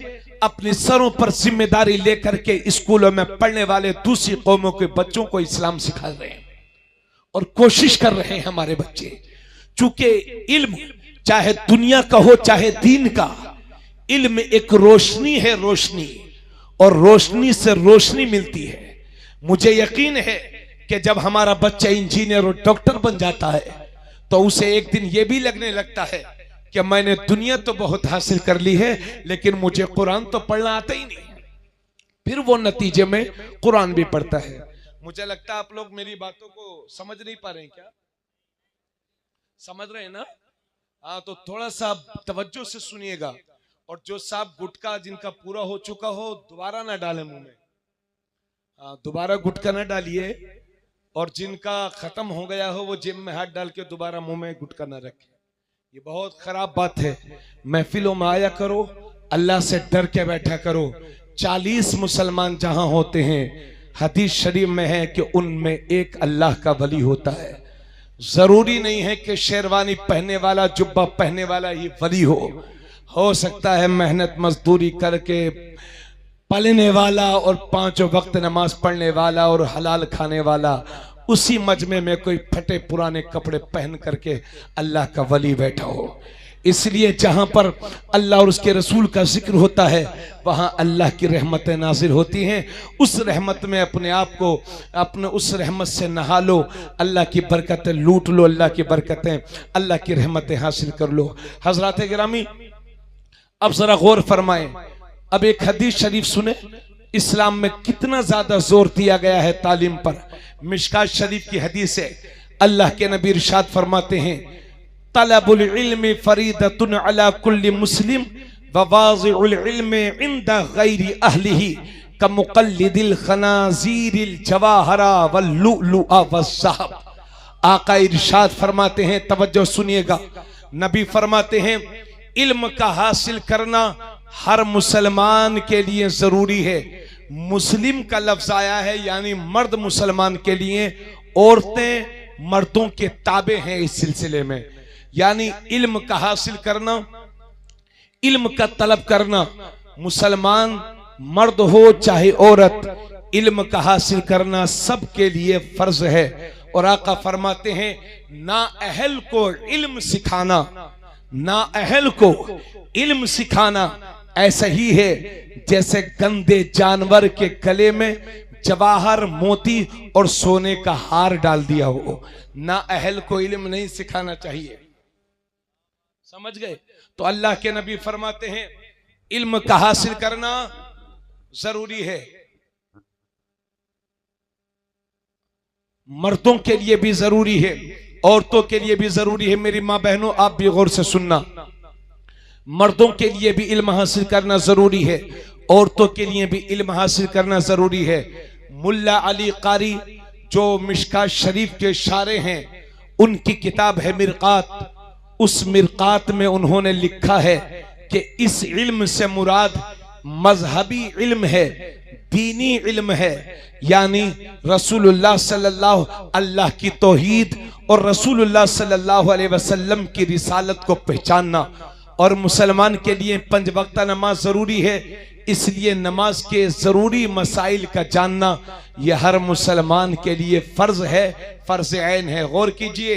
[SPEAKER 1] अपने सरों पर जिम्मेदारी लेकर के स्कूलों में पढ़ने वाले दूसरी कौमों के बच्चों को इस्लाम सिखा रहे हैं और कोशिश कर रहे हैं हमारे बच्चे। चूंकि इल्म चाहे दुनिया का हो चाहे दीन का, इल्म एक रोशनी है, रोशनी, और रोशनी से रोशनी मिलती है। मुझे यकीन है कि जब हमारा बच्चा इंजीनियर और डॉक्टर बन जाता है तो उसे एक दिन यह भी लगने लगता है कि मैंने दुनिया तो बहुत हासिल कर ली है लेकिन मुझे कुरान तो पढ़ना आता ही नहीं। फिर वो नतीजे में कुरान भी पढ़ता है। मुझे लगता है आप लोग मेरी बातों को समझ नहीं पा रहे हैं। क्या समझ रहे हैं ना? हाँ, तो थोड़ा सा तवज्जो से सुनिएगा। और जो साहब गुटखा जिनका पूरा हो चुका हो दोबारा ना डाले मुंह में, हाँ दोबारा गुटखा ना डालिए, और जिनका खत्म हो गया हो वो जेब में हाथ डाल के दोबारा मुंह में गुटखा ना रखे। ये बहुत खराब बात है। महफिलों में आया करो, अल्लाह से डर के बैठा करो। 40 मुसलमान जहां होते हैं, हदीस शरीफ में है कि उनमें एक अल्लाह का वली होता है। जरूरी नहीं है कि शेरवानी पहनने वाला, जुब्बा पहनने वाला ही वली हो सकता है मेहनत मजदूरी करके पलने वाला और 5 वक्त नमाज पढ़ने वाला और हलाल खाने वाला उसी मजमे में कोई फटे पुराने कपड़े पहन करके अल्लाह का वली बैठा हो। इसलिए जहां पर अल्लाह और उसके रसूल का जिक्र होता है वहां अल्लाह की रहमतें नाजिल होती हैं। उस रहमत में अपने आप को, अपने उस रहमत से नहा लो, अल्लाह की बरकतें लूट लो, अल्लाह की बरकतें, अल्लाह की रहमतें हासिल कर लो। हजरात गिरामी, अब जरा गौर फरमाएं। अब एक हदीस शरीफ सुने, इस्लाम में कितना ज्यादा जोर दिया गया है तालीम पर। मिशकात शरीफ की हदीस है, अल्लाह के नबी इरशाद फरमाते हैं, तलबुल इल्मी फरीदतुन अला कुल्ली मुस्लिम ववाज़िउल इल्म इंद गैरि अहलिही कमुक़ल्लिदिल खनाज़ीरिल जवाहरा वल लुलुआ वज़्ज़हब। आका इरशाद फरमाते हैं, तवज्जो सुनिएगा, नबी फरमाते हैं इल्म का हासिल करना हर मुसलमान के लिए जरूरी है। मुस्लिम का लफ्ज आया है यानी मर्द मुसलमान के लिए, औरतें मर्दों के ताबे हैं इस सिलसिले में। यानी इल्म का हासिल करना, इल्म का तलब करना, मुसलमान मर्द हो चाहे औरत, इल्म का हासिल करना सबके लिए फर्ज है। और आका फरमाते हैं ना अहल को इल्म सिखाना, ना अहल को इल्म सिखाना ऐसा ही है जैसे गंदे जानवर के गले में जवाहर, मोती और सोने का हार डाल दिया हो। ना अहल को इल्म नहीं सिखाना चाहिए, समझ गए? तो अल्लाह के नबी फरमाते हैं इल्म का हासिल करना जरूरी है, मर्दों के लिए भी जरूरी है, औरतों के लिए भी जरूरी है। मेरी माँ बहनों, आप भी गौर से सुनना, मर्दों के लिए भी इल्म हासिल करना जरूरी है, औरतों के लिए भी इल्म हासिल करना जरूरी है। मुल्ला अली कारी जो मिशकात शरीफ के शारे हैं, उनकी किताब है मिरकात। उस मिरकात में उन्होंने लिखा है कि इस इल्म से मुराद मजहबी इल्म है, दीनी इल्म है, यानी रसूलुल्लाह सल्लल्लाहु अल्लाह की तौहीद और रसूलुल्लाह सल्लल्लाहु अलैहि वसल्लम की रिसालत को पहचानना। और मुसलमान के लिए 5 वक्ता नमाज जरूरी है, इसलिए नमाज के जरूरी मसाइल का जानना यह हर मुसलमान के लिए फर्ज है, फर्ज ऐन है। गौर कीजिए,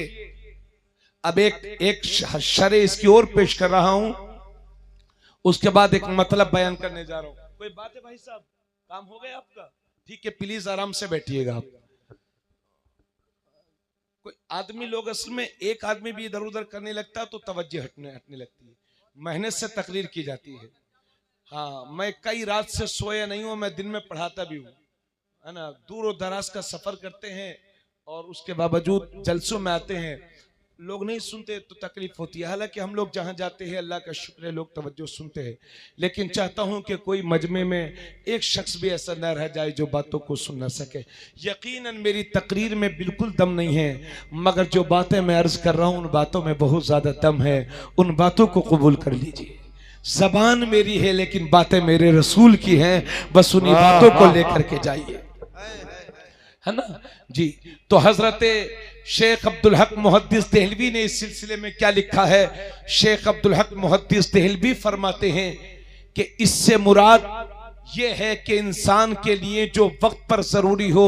[SPEAKER 1] अब एक शरे इसकी ओर पेश कर रहा हूं, उसके बाद एक मतलब बयान करने जा रहा हूं। कोई बात है भाई साहब? काम हो गया आपका? ठीक है, प्लीज आराम से बैठिएगा आप। कोई आदमी लोग असल में एक आदमी भी इधर उधर करने लगता है तो तवज्जो हटने लगती है, मेहनत से तकरीर की जाती है। हाँ, मैं कई रात से सोया नहीं हूं, मैं दिन में पढ़ाता भी हूँ, है ना। दूर और दराज का सफर करते हैं और उसके बावजूद जलसों में आते हैं, लोग नहीं सुनते तो तकलीफ होती है। हालांकि हम लोग जहां जाते हैं अल्लाह का शुक्र है लोग तवज्जो सुनते हैं, लेकिन चाहता हूं कि कोई मजमे में एक शख्स भी ऐसा न रह जाए जो बातों को सुन न सके। यकीनन मेरी तकरीर में बिल्कुल दम नहीं है, मगर जो बातें मैं अर्ज कर रहा हूं उन बातों में बहुत ज्यादा दम है, उन बातों को कबूल कर लीजिए। जबान मेरी है लेकिन बातें मेरे रसूल की हैं, बस उन्हीं बातों को लेकर के जाइए, है ना जी। तो हजरत शेख अब्दुल हक मुहद्दिस देहलवी ने इस सिलसिले में क्या लिखा है? शेख अब्दुल हक मुहद्दिस देहलवी फरमाते हैं कि इससे मुराद ये है कि इंसान के लिए जो वक्त पर जरूरी हो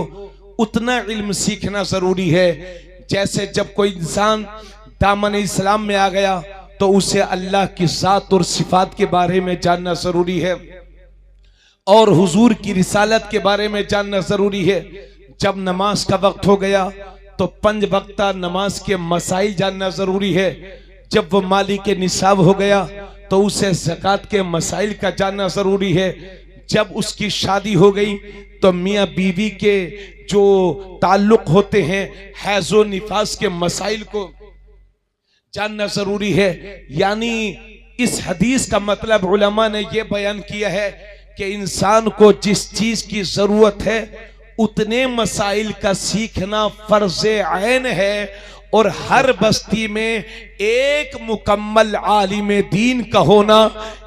[SPEAKER 1] उतना इल्म सीखना जरूरी है। जैसे जब कोई इंसान दामन इस्लाम में आ गया तो उसे अल्लाह की जात और सिफात के बारे में जानना जरूरी है और हुजूर की रिसालत के बारे में जानना जरूरी है। जब नमाज का वक्त हो गया तो 5 वक्ता नमाज के मसाइल जानना जरूरी है। जब वो माली के निसाब हो गया तो उसे ज़कात के मसाइल का जानना जरूरी है। जब उसकी शादी हो गई तो मियाँ बीवी के जो ताल्लुक होते हैं, हैज़ो निफास के मसाइल को जानना जरूरी है। यानी इस हदीस का मतलब उलमा ने यह बयान किया है कि इंसान को जिस चीज की जरूरत है उतने मसाइल का सीखना फर्ज़े ऐन है और हर बस्ती में एक मुकम्मल आलिम दीन का होना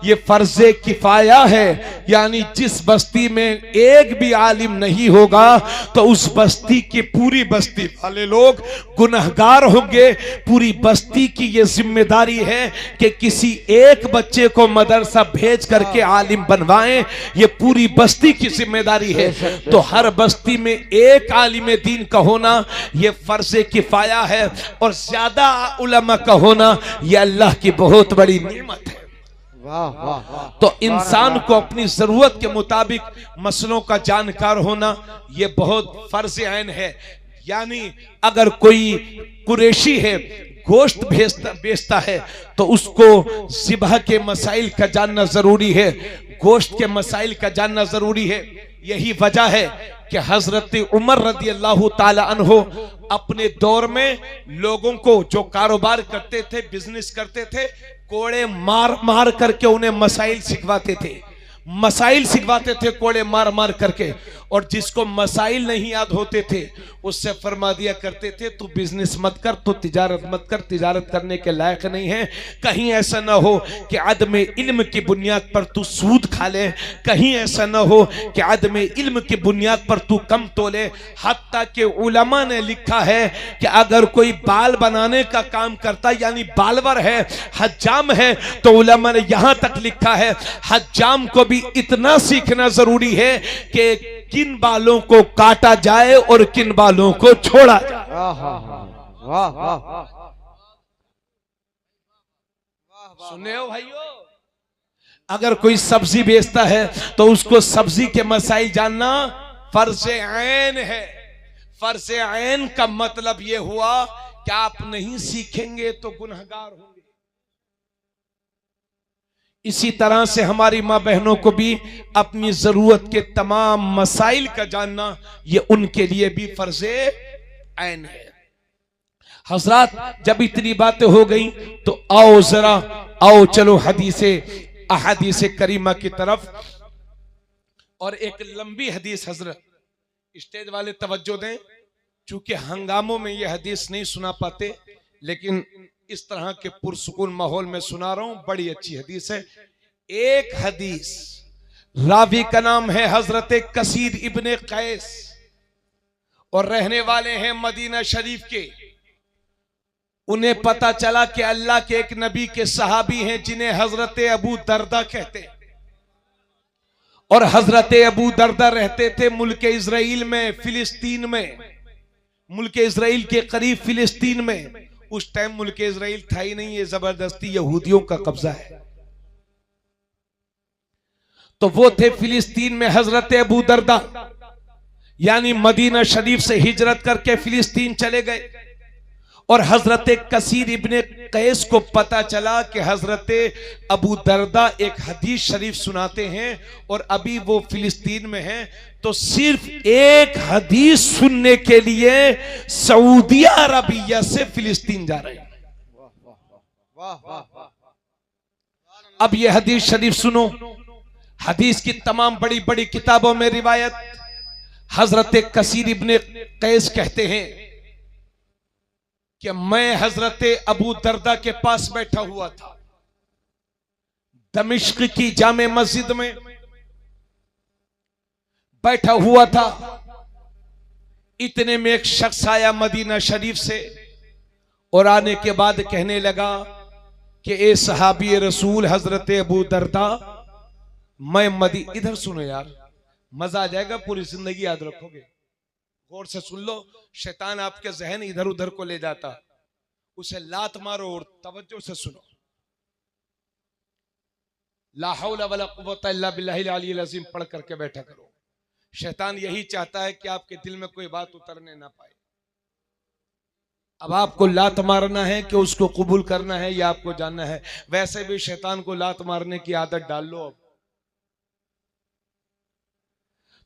[SPEAKER 1] ये फर्ज़े किफाया है। यानी जिस बस्ती में एक भी आलिम नहीं होगा तो उस बस्ती की पूरी बस्ती वाले लोग गुनहगार होंगे। पूरी बस्ती की ये जिम्मेदारी है कि किसी एक बच्चे को मदरसा भेज करके आलिम बनवाएं, ये पूरी बस्ती की जिम्मेदारी है। तो हर बस्ती में एक आलिम दीन का होना ये फर्ज़े किफाया है और ज्यादा उलमा का होना यह अल्लाह की बहुत बड़ी नेमत है।
[SPEAKER 2] वाह वाह वाह।
[SPEAKER 1] तो इंसान को अपनी जरूरत के मुताबिक मसलों का जानकार होना यह बहुत फर्ज ऐन है। यानी अगर कोई कुरैशी है गोश्त बेचता है तो उसको ज़िबह के मसाइल का जानना जरूरी है, गोश्त के मसाइल का जानना जरूरी है। यही वजह है कि हजरत उमर रदी अल्लाह ताला अन्हो अपने दौर में लोगों को जो कारोबार करते थे, बिजनेस करते थे, कोड़े मार मार करके उन्हें मसाइल सिखवाते थे, मसाइल सिखवाते थे कोड़े मार मार करके। और जिसको मसाइल नहीं याद होते थे उससे फरमा दिया करते थे तू बिजनेस मत कर, तू तिजारत मत कर, तिजारत करने के लायक नहीं है। कहीं ऐसा ना हो कि आदम इल्म की बुनियाद पर तू सूद खा ले, कहीं ऐसा ना हो कि आदम इल्म की बुनियाद पर तू कम तोले। हत्ता के उलमा ने लिखा है कि अगर कोई बाल बनाने का काम करता यानी बालवर है, हज्जाम है, तो उलमा ने यहां तक लिखा है हज्जाम को भी इतना सीखना जरूरी है कि किन बालों को काटा जाए और किन बालों को छोड़ा जाए।
[SPEAKER 2] वाह वाह,
[SPEAKER 1] सुने हो भाइयों, अगर कोई सब्जी बेचता है तो उसको सब्जी के मसाइल जानना फर्ज ऐन है। फर्ज ऐन का मतलब यह हुआ कि आप नहीं सीखेंगे तो गुनहगार होंगे। इसी तरह से हमारी माँ बहनों को भी अपनी जरूरत के तमाम मसाइल का जानना ये उनके लिए भी फर्ज़े ऐन है। हजरात, जब इतनी बातें हो गई तो आओ चलो अहादीसे करीमा की तरफ। और एक लंबी हदीस, हजरत स्टेज वाले तवज्जो दें, चूंकि हंगामों में यह हदीस नहीं सुना पाते, लेकिन इस तरह के पुरसुकून माहौल में सुना रहा हूं। बड़ी अच्छी हदीस है। एक हदीस, रावी का नाम है हजरत कसीर इब्ने कैस और रहने वाले हैं मदीना शरीफ के। उन्हें पता चला कि अल्लाह के एक नबी के सहाबी हैं जिन्हें हजरत अबू दरदा कहते हैं। और हजरत अबू दरदा रहते थे मुल्क इजराइल में, फिलिस्तीन में, मुल्क इजराइल के करीब फिलिस्तीन में। उस टाइम मुल्क इजराइल था ही नहीं, ये जबरदस्ती यहूदियों का कब्जा है। तो वो थे फिलिस्तीन में हजरत अबू दरदा, यानी मदीना शरीफ से हिजरत करके फिलिस्तीन चले गए। और हजरत कसीर इब्ने कैस को पता चला कि हजरत अबू दरदा एक हदीस शरीफ सुनाते हैं और अभी वो फिलिस्तीन में हैं। तो सिर्फ एक हदीस सुनने के लिए सऊदी अरबिया से फिलिस्तीन जा रहे हैं। अब ये हदीस शरीफ सुनो। हदीस की तमाम बड़ी बड़ी किताबों में रिवायत, हजरत कसीर इब्ने कैस कहते हैं कि मैं हजरत अबू दरदा के पास बैठा हुआ था दमिश्क की जामे मस्जिद में बैठा हुआ था। इतने में एक शख्स आया मदीना शरीफ से और आने के बाद कहने लगा कि ए सहाबी रसूल हजरत अबू दरदा, मैं इधर सुनो यार, मजा आ जाएगा, पूरी जिंदगी याद रखोगे। गौर से सुन लो, शैतान आपके जहन इधर उधर को ले जाता, उसे लात मारो और तवज्जो से सुनो। ला हौला वला कुव्वता इल्ला बिल्लाहिल अलिय्यिल अज़ीम पढ़ करके बैठा करो। शैतान यही चाहता है कि आपके दिल में कोई बात उतरने ना पाए। अब आपको लात मारना है कि उसको कबूल करना है या आपको जानना है। वैसे भी शैतान को लात मारने की आदत डाल लो। अब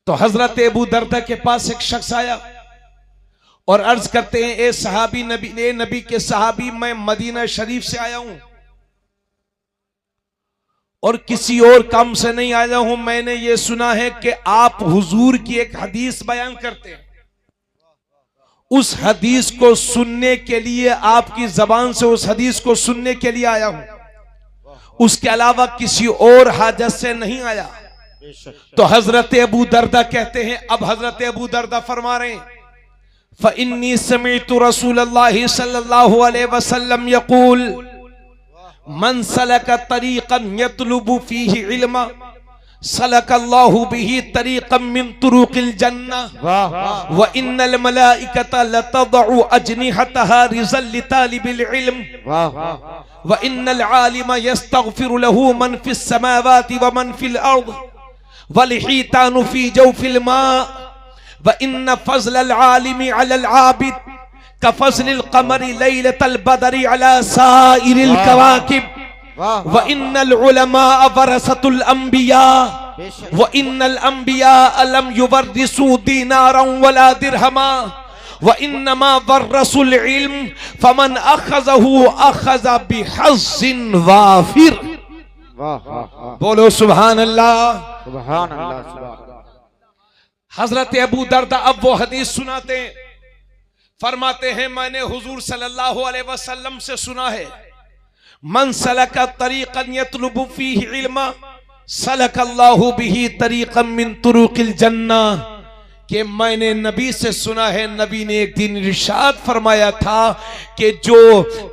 [SPEAKER 1] तो हजरत अबू दरदा के पास एक शख्स आया और अर्ज करते हैं, ए सहाबी नबी के सहाबी, मैं मदीना शरीफ से आया हूं और किसी और काम से नहीं आया हूं। मैंने ये सुना है कि आप हुजूर की एक हदीस बयान करते हैं, उस हदीस को सुनने के लिए, आपकी जबान से उस हदीस को सुनने के लिए आया हूं, उसके अलावा किसी और हाजत से नहीं आया। तो हजरत अबू दरदा कहते हैं, अब हजरत अबू दरदा फरमा रहे हैं, फ़इन्नी समिअतु रसूलल्लाहि सल्लल्लाहु अलैहि वसल्लम यक़ूल मन सलक तरीक़न यतलुबु फ़ीही इल्मा सलकल्लाहु बिही तरीक़न मिन तुरुक़िल जन्नह व इन्नल मलाइकता लतदउ अजनिहतहा रिज़ल लितालिबिल इल्म व इन्नल आलिमा यस्तग़फिरु लहु मन फ़िस समावाति व मन फ़िल अर्ज़ वलहीतानु फ़ी जौफ़िल मा व इन्न फ़ज़लल आलिमी अलल आबिद कफ़ज़लिल क़मरि लैलतल बदरि अला साइरिल कवाकिब व इन्नल उलमा वरसतुल अंबिया व इन्नल अंबिया लम युवर्रिसू दीनारन वला दिरहमा व इन्नमा वर्रसुल इल्म फमन अखज़हु अखज़ बिहज़्ज़िन वाफिर। बोलो सुभान अल्लाह।
[SPEAKER 2] सुभान अल्लाह, सुभान अल्लाह।
[SPEAKER 1] हजरत अबू दरदा अब वो हदीस सुनाते हैं, फरमाते हैं मैंने हुजूर सल्लल्लाहु अलैहि वसल्लम से सुना है, मन सलका तरीक़न यतलुबु फीही इल्मा सलकल्लाहु बिही तरीक़न मिन तुरुक़िल जन्ना, कि मैंने नबी से सुना है, नबी ने एक दिन इरशाद फरमाया था कि जो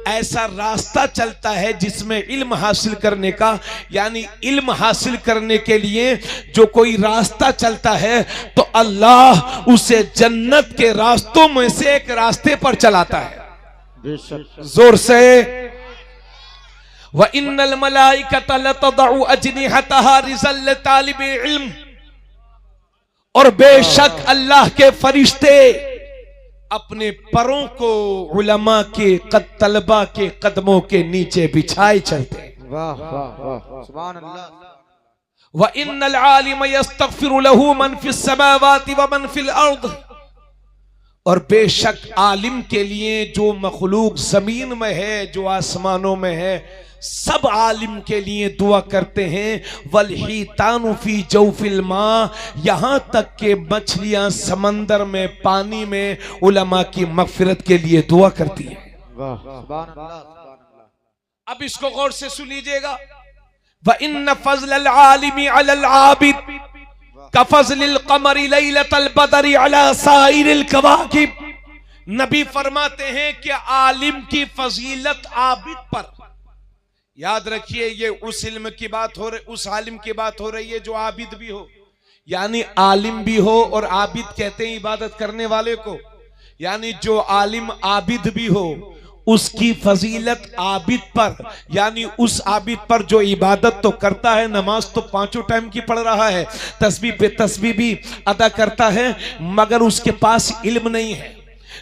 [SPEAKER 1] ऐसा रास्ता चलता है जिसमें इल्म हासिल करने का, यानी इल्म हासिल करने के लिए जो कोई रास्ता चलता है तो अल्लाह उसे जन्नत के रास्तों में से एक रास्ते पर चलाता है। जोर से व इन्नल मलाइकता लतदउ अजनिहतहा रिज़ल तालिब इल्म, और बेशक अल्लाह के फरिश्ते अपने परों को उलमा के तलबा के कदमों के नीचे बिछाए चलते हैं।
[SPEAKER 2] वाह वाह वाह, सुभान अल्लाह।
[SPEAKER 1] व इन्नल आलिम यस्तगफिरु लहू मन फिस समावाति व मन फिल अर्द, और बेशक आलिम के लिए जो मखलूक जमीन में है, जो आसमानों में है, सब आलिम के लिए दुआ करते हैं। वलहीतानु फी जौफिल मा, यहां तक के मछलियां समंदर में, पानी में उलमा की मगफिरत के लिए दुआ करती हैं।
[SPEAKER 2] वाह, सुभान अल्लाह, सुभान अल्लाह।
[SPEAKER 1] अब इसको गौर से सुन लीजिएगा। व इन्न फज़लल आलिमी अलल आबिद कफ़ज़लिल क़मरि लैलतल बदरि अला साइरिल कवाकिब। नबी फरमाते हैं कि आलिम की फजीलत आबिद पर, याद रखिए ये उस इल्म की बात हो रही, उस आलिम की बात हो रही है जो आबिद भी हो, यानी आलिम भी हो, और आबिद कहते हैं इबादत करने वाले को, यानी जो आलिम आबिद भी हो उसकी फजीलत आबिद पर, यानी उस आबिद पर जो इबादत तो करता है, नमाज तो 5 टाइम की पढ़ रहा है, तस्बीह पे तस्बीह भी अदा करता है, मगर उसके पास इल्म नहीं है।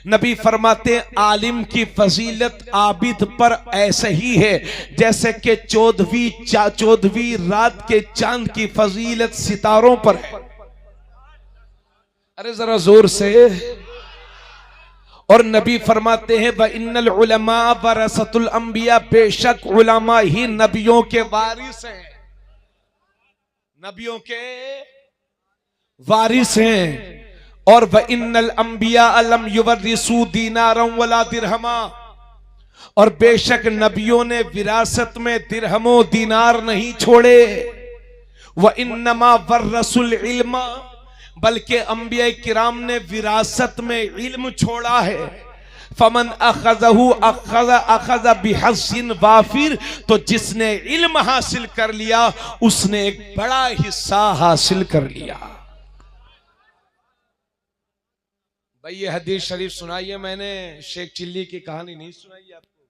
[SPEAKER 1] नबी फरमाते आलिम की फजीलत आबिद पर ऐसे ही है जैसे कि 14वीं रात के चांद की फजीलत सितारों पर है। अरे जरा जोर से। और नबी फरमाते हैं व इन्नल उलमा वरसतुल अंबिया, बेशक उलमा ही नबियों के वारिस हैं, नबियों के वारिस हैं। और व इन्नल अंबिया अलम युवरिसू दीनारम वला दिरहमा, और बेशक नबियों ने विरासत में दिरहमो दीनार नहीं छोड़े। व इन्नमा वर्रसुल इल्मा, बल्कि अंबिया किराम ने विरासत में इल्म छोड़ा है। फमन अखज़हु अखज़ बिहज़्ज़िन वाफिर, तो जिसने इल्म हासिल कर लिया उसने एक बड़ा हिस्सा हासिल कर लिया। भाई ये हदीस शरीफ सुनाई है मैंने, शेख चिल्ली की कहानी नहीं सुनाई आपको,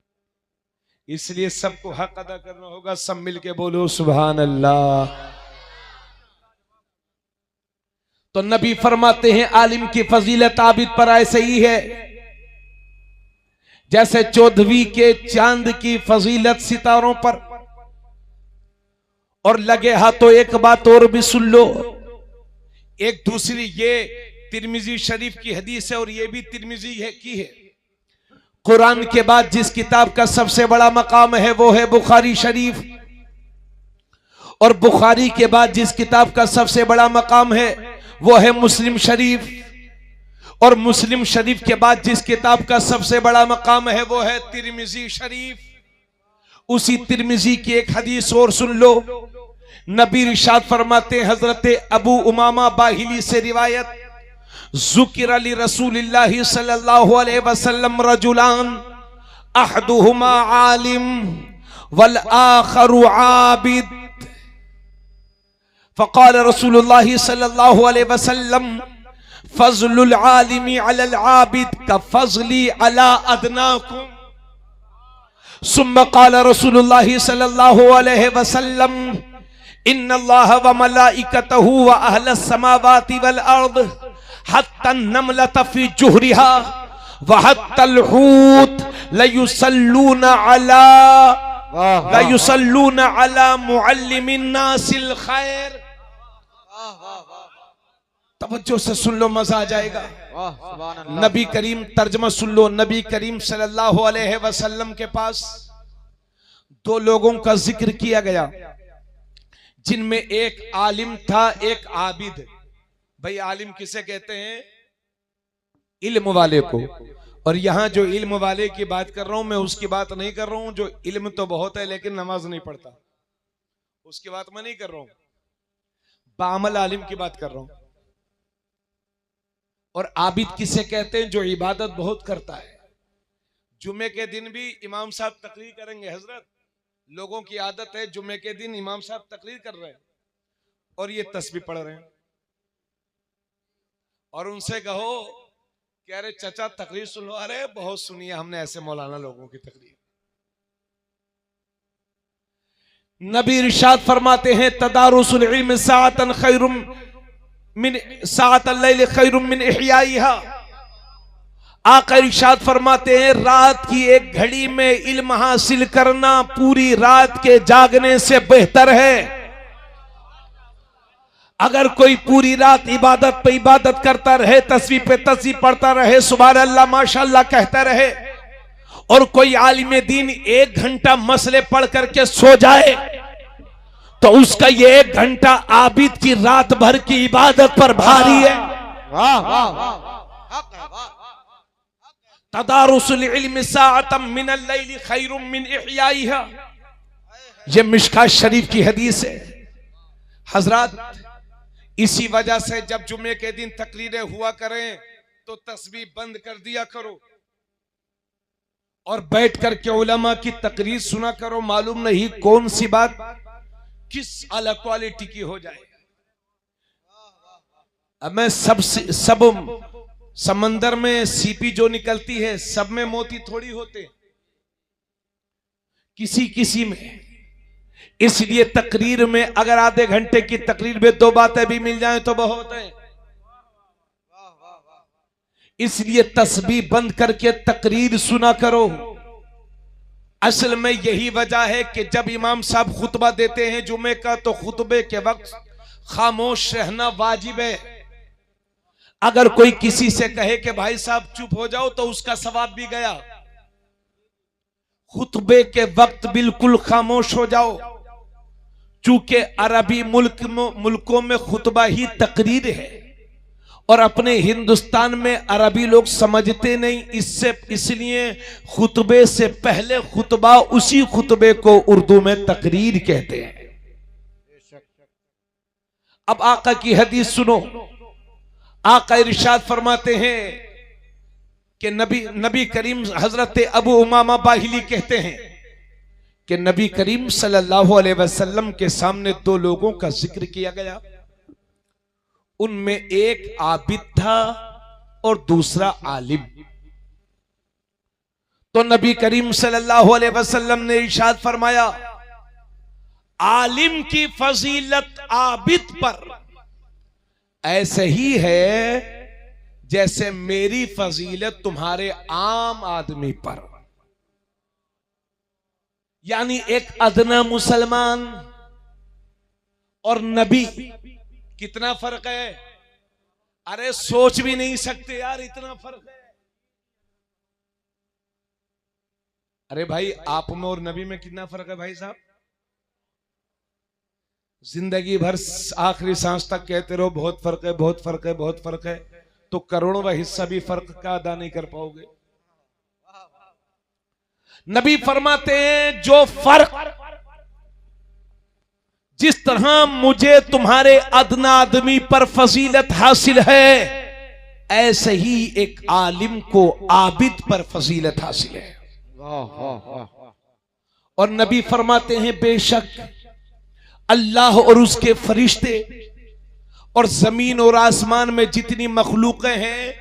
[SPEAKER 1] इसलिए सबको हक अदा करना होगा। सब मिलके बोलो सुभान अल्लाह। तो नबी फरमाते हैं आलिम की फजीलत आबिद पर ऐसे ही है जैसे 14वीं के चांद की फजीलत सितारों पर। और लगे हाथों एक बात और भी सुन लो, एक दूसरी ये तिरमिजी शरीफ की हदीस है और ये भी तिरमिजी है की है। कुरान के बाद जिस किताब का सबसे बड़ा मकाम है वो है बुखारी शरीफ, और बुखारी के बाद जिस किताब का सबसे बड़ा मकाम है वो है मुस्लिम शरीफ, और मुस्लिम शरीफ के बाद जिस किताब का सबसे बड़ा मकाम है वो है तिरमिजी शरीफ। उसी तिरमिजी की एक हदीस और सुन लो। नबी इरशाद फरमाते हजरत अबू उमामा बाहिली से रिवायत, ज़ुकिर अली रसूलिल्लाहि सल्लल्लाहु अलैहि वसल्लम रजुलान अहदुहुमा आलिम वल आखरु आबिद, फ़क़ाल रसूलुल्लाहि सल्लल्लाहु अलैहि वसल्लम फ़ज़लुल आलिमी अलल आबिद का फ़ज़ली अला अदनाकुम। सुम्मा क़ाल रसूलुल्लाहि सल्लल्लाहु अलैहि वसल्लम इन्नल्लाह व मलाइकतहु व अहलस समावाति वल अर्द हत्ता नमलत फी जुहरिहा व हत्तल हूत लयुसल्लूना अला मुअल्लिमिन नासिल खैर। तवज्जो से सुन लो, मजा आ जाएगा।
[SPEAKER 2] वाह सुभान अल्लाह।
[SPEAKER 1] नबी करीम तर्जमा सुन लो। नबी करीम सल्लल्लाहु अलैहि वसल्लम के पास दो लोगों का जिक्र किया गया, जिनमें एक आलिम था, एक आबिद। भाई आलिम किसे कहते हैं? इल्म वाले को। और यहां जो इल्म वाले की बात कर रहा हूं मैं, उसकी बात नहीं कर रहा हूं जो इल्म तो बहुत है लेकिन नमाज नहीं पढ़ता, उसकी बात मैं नहीं कर रहा हूं। बामल आलिम की बात कर रहा हूं। और आबिद किसे कहते हैं? जो इबादत बहुत करता है। जुमे के दिन भी इमाम साहब तकरीर करेंगे। हजरत, लोगों की आदत है जुमे के दिन इमाम साहब तकरीर कर रहे हैं और ये तस्बीह पढ़ रहे हैं, और उनसे कहो कि अरे चचा तकरीर सुन लो। अरे बहुत सुनिए हमने ऐसे मौलाना लोगों की तकरीर। नबी इरशाद फरमाते हैं तदारुसुल इल्म साअतन खैरुम मिन साअतल लैल खैरुम मिन इहयाइहा। आका इरशाद फरमाते हैं रात की एक घड़ी में इल्म हासिल करना पूरी रात के जागने से बेहतर है। अगर कोई पूरी रात इबादत पे इबादत करता रहे, तस्बीह पे तस्बीह पढ़ता रहे, सुभान अल्लाह माशाअल्लाह कहता रहे, और कोई आलिम दीन 1 घंटा मसले पढ़ करके सो जाए, तो उसका ये 1 घंटा आबिद की रात भर की इबादत पर भारी है।
[SPEAKER 2] वाह वाह वाह।
[SPEAKER 1] तदारुसुल इल्म साअतम मिनल लैल खैरुम मिन इहयाइहा। ये मिशकात शरीफ की हदीस है। हजरत, इसी वजह से जब जुमे के दिन तकरीरें हुआ करें तो तस्बीह बंद कर दिया करो और बैठ करके उलमा की तकरीर सुना करो। मालूम नहीं कौन सी बात किस आला क्वालिटी की हो जाए। अब मैं सब समंदर में सीपी जो निकलती है, सब में मोती थोड़ी होते, किसी किसी में। इसलिए तकरीर में अगर आधे घंटे की तकरीर में 2 बातें भी मिल जाएं तो बहुत है। इसलिए तस्बीह बंद करके तकरीर सुना करो। असल में यही वजह है कि जब इमाम साहब खुतबा देते हैं जुमे का, तो खुतबे के वक्त खामोश रहना वाजिब है। अगर कोई किसी से कहे कि भाई साहब चुप हो जाओ, तो उसका सवाब भी गया। खुतबे के वक्त बिल्कुल खामोश हो जाओ। चूंकि अरबी मुल्कों में खुतबा ही तकरीर है, और अपने हिंदुस्तान में अरबी लोग समझते नहीं, इसलिए खुतबे से पहले खुतबा, उसी खुतबे को उर्दू में तकरीर कहते हैं। अब आका की हदीस सुनो। आका इरशाद फरमाते हैं कि नबी करीम हजरत अबू उमामा बाहिली कहते हैं कि नबी करीम सल्लल्लाहु अलैहि वसल्लम के सामने 2 लोगों का जिक्र किया गया। उनमें एक आबिद था और दूसरा आलिम। तो नबी करीम सल्लल्लाहु अलैहि वसल्लम ने इरशाद फरमाया, आलिम की फजीलत आबिद पर ऐसे ही है जैसे मेरी फजीलत तुम्हारे आम आदमी पर। यानी एक अदना मुसलमान और नबी, कितना फर्क है? अरे सोच भी नहीं सकते यार, इतना फर्क है। अरे भाई, आप में और नबी में कितना फर्क है भाई साहब? जिंदगी भर आखिरी सांस तक कहते रहो बहुत फर्क है, बहुत फर्क है, बहुत फर्क है, तो करोड़ों हिस्सा भी फर्क का अदा नहीं कर पाओगे। नबी फरमाते हैं जो फर्क जिस तरह मुझे तुम्हारे अदना आदमी पर फजीलत हासिल है, ऐसे ही एक आलिम को आबिद पर फजीलत हासिल है। और नबी फरमाते हैं बेशक अल्लाह और उसके फरिश्ते और जमीन और आसमान में जितनी मखलूकें हैं,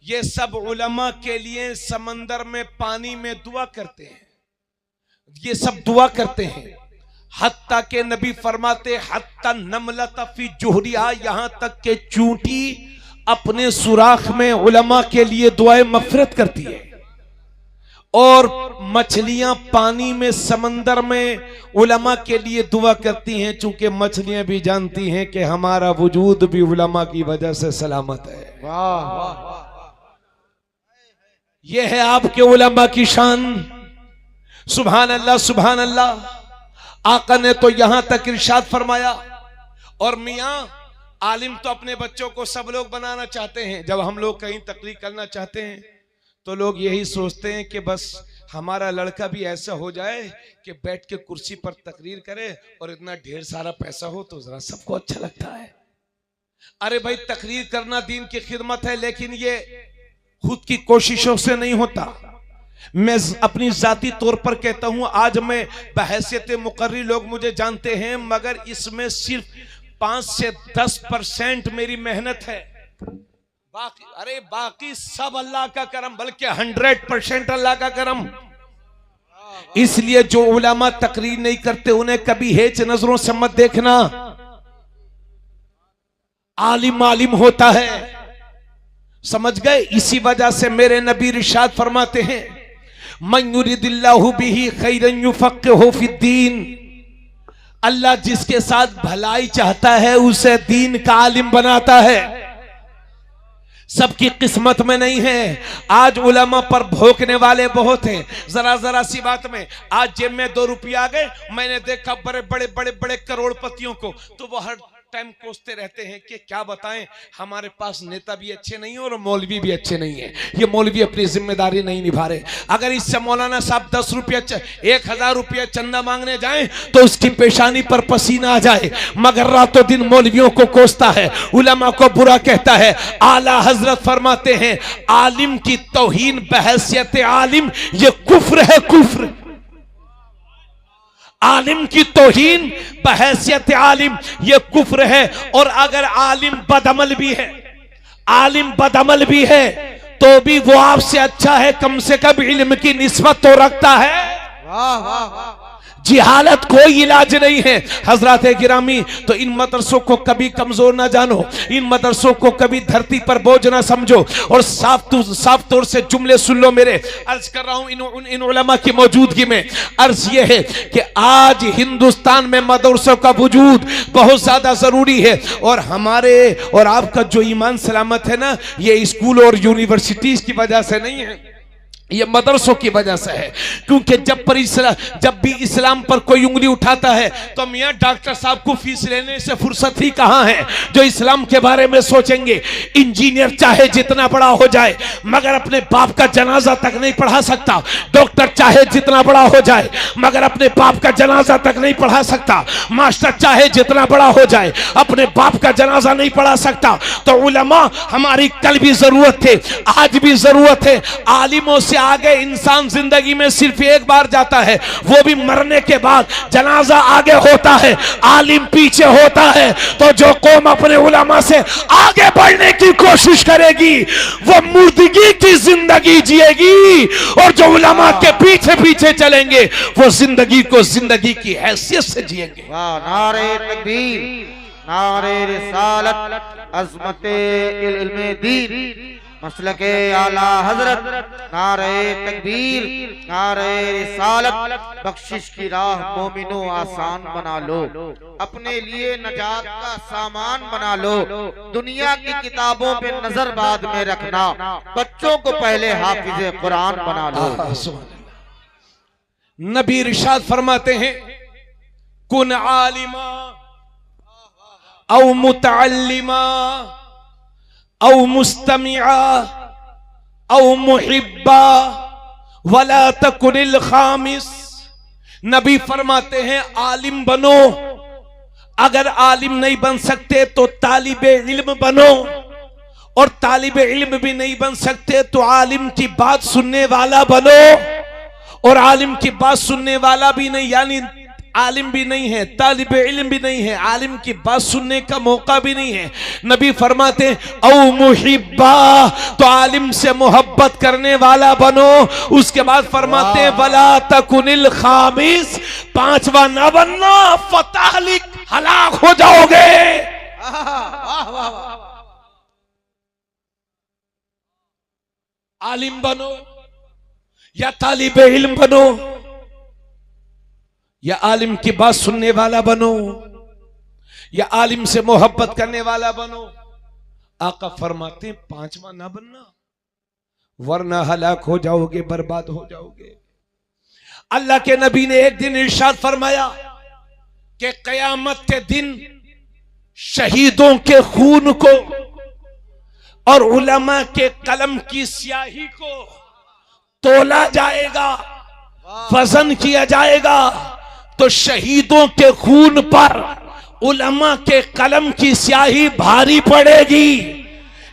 [SPEAKER 1] ये सब उलमा के लिए समंदर में पानी में दुआ करते हैं। ये सब दुआ करते हैं। हत्ता के नबी फरमाते हत्ता नमलता फी जुहरिया, यहां तक के चूंटी अपने सुराख में उलमा के लिए दुआएं मफरत करती है। और मछलियां पानी में, समंदर में उलमा के लिए दुआ करती हैं, चूंकि मछलियां भी जानती हैं कि हमारा वजूद भी उलमा की वजह से सलामत है।
[SPEAKER 2] वाह,
[SPEAKER 1] यह है आपके उलमा की शान। सुभान अल्लाह, सुभान अल्लाह। आका ने तो यहां तक इरशाद फरमाया। और मियां, आलिम तो अपने बच्चों को सब लोग बनाना चाहते हैं। जब हम लोग कहीं तकरीर करना चाहते हैं तो लोग यही सोचते हैं कि बस हमारा लड़का भी ऐसा हो जाए कि बैठ के कुर्सी पर तकरीर करे और इतना ढेर सारा पैसा हो तो जरा सबको अच्छा लगता है। अरे भाई, तकरीर करना दीन की खिदमत है, लेकिन ये खुद की कोशिशों से नहीं होता। मैं अपनी जाती तौर पर कहता हूं, आज मैं बहैसियत मुकर्री लोग मुझे जानते हैं, मगर इसमें सिर्फ 5 से 10% मेरी मेहनत है। बाकी सब अल्लाह का करम, बल्कि 100% अल्लाह का करम। इसलिए जो उलमा तकरीर नहीं करते उन्हें कभी हेच नजरों से मत देखना। आलिम आलिम होता है, समझ गए? इसी वजह से मेरे नबी इरशाद फरमाते हैं, मन युरिदिल्लाहु बिही खैरन युफक्किहु फिद्दीन। अल्लाह जिसके साथ भलाई चाहता है उसे दीन का आलिम बनाता है। सबकी किस्मत में नहीं है। आज उलमा पर भोंकने वाले बहुत हैं। जरा जरा सी बात में आज जेब में 2 रुपया आ गए, मैंने देखा बड़े बड़े बड़े बड़े करोड़पतियों को, तो वो हर टाइम कोसते रहते हैं कि क्या बताएं, हमारे पास नेता भी अच्छे नहीं है और मौलवी भी अच्छे नहीं है। ये मौलवी अपनी जिम्मेदारी नहीं निभा रहे। अगर इससे मौलाना साहब 10 रुपया 1000 रुपया चंदा मांगने जाएं तो उसकी पेशानी पर पसीना आ जाए, मगर रातों दिन मौलवियों को कोसता है, उलमा को बुरा कहता है। आला हजरत फरमाते हैं, आलिम की तौहीन बहैसियत आलिम ये कुफ्र है, कुफ्र। आलिम की तौहीन बहैसियत आलिम ये कुफ्र है। और अगर आलिम बदअमल भी है, आलिम बदअमल भी है तो भी वो आपसे अच्छा है, कम से कम इल्म की निस्बत तो रखता है।
[SPEAKER 2] वाह वाह वाह।
[SPEAKER 1] जिहालत कोई इलाज नहीं है। हजरात गिरामी, तो इन मदरसों को कभी कमजोर ना जानो, इन मदरसों को कभी धरती पर बोझ ना समझो। और साफ तौर से जुमले सुन लो मेरे। अर्ज कर रहा हूं इन उलमा की मौजूदगी में, अर्ज ये है कि आज हिंदुस्तान में मदरसों का वजूद बहुत ज्यादा जरूरी है। और हमारे और आपका जो ईमान सलामत है ना, ये स्कूल और यूनिवर्सिटीज की वजह से नहीं है, ये मदरसों की वजह से है। क्योंकि जब भी इस्लाम पर कोई उंगली उठाता है तो मियां डॉक्टर साहब को फीस लेने से फुर्सत ही कहां है जो इस्लाम के बारे में सोचेंगे। इंजीनियर चाहे जितना बड़ा हो जाए मगर अपने बाप का जनाजा तक नहीं पढ़ा सकता। डॉक्टर चाहे जितना बड़ा हो जाए मगर अपने बाप का जनाजा तक नहीं पढ़ा सकता। मास्टर चाहे जितना बड़ा हो जाए अपने बाप का जनाजा नहीं पढ़ा सकता। तो उलमा हमारी कल भी जरूरत थे, आज भी जरूरत है। आलिमों से आगे इंसान जिंदगी में सिर्फ एक बार जाता है, वो भी मरने के बाद। जनाजा आगे होता है, आलिम पीछे होता है। तो जो कौम अपने उलमा से आगे बढ़ने की कोशिश करेगी वो मुर्दगी की जिंदगी जिएगी, और जो उलमा के पीछे पीछे चलेंगे वो जिंदगी को जिंदगी की हैसियत से जिएंगे।
[SPEAKER 2] नारे तकबीर, नारे रिसालत, अज़मते इल्मे दीन, मसलके आला हजरत, नारे तकबीर, नारे रिसालत। बख्शिश की राह मोमिनो आसान बना लो, अपने लिए नजात का सामान बना लो। दुनिया की किताबों पे नजर बाद में रखना, बच्चों को पहले हाफिज़े कुरान बना लो।
[SPEAKER 1] नबी इरशाद फरमाते हैं, कुन आलिमा औ मुतअल्लिमा औ मुस्तमिआ औ मुहिब्बा वला तकुनिल खामिस। नबी फरमाते हैं, आलिम बनो। अगर आलिम नहीं बन सकते तो तालिबे इल्म बनो, और तालिबे इल्म भी नहीं बन सकते तो आलिम की बात सुनने वाला बनो। और आलिम की बात सुनने वाला भी नहीं, यानी आलिम भी नहीं है, तालिब इल्म भी नहीं है, आलिम की बात सुनने का मौका भी नहीं है। नबी फरमाते औ मुहिब्बा, तो आलिम से मोहब्बत करने वाला बनो। उसके बाद फरमाते हैं वला तकुनिल खामिस, 5वां ना बनना, फताहलिक, हलाक हो जाओगे। आलिम बनो, या तालिबे इल्म बनो, या आलिम की बात सुनने वाला बनो, या आलिम से मोहब्बत करने वाला बनो। आका फरमाते हैं पांचवा ना बनना, वरना हलाक हो जाओगे, बर्बाद हो जाओगे। अल्लाह के नबी ने एक दिन इरशाद फरमाया कि कयामत के दिन शहीदों के खून को और उलमा के कलम की स्याही को तोला जाएगा, वजन किया जाएगा, तो शहीदों के खून पर उलमा के कलम की स्याही भारी पड़ेगी।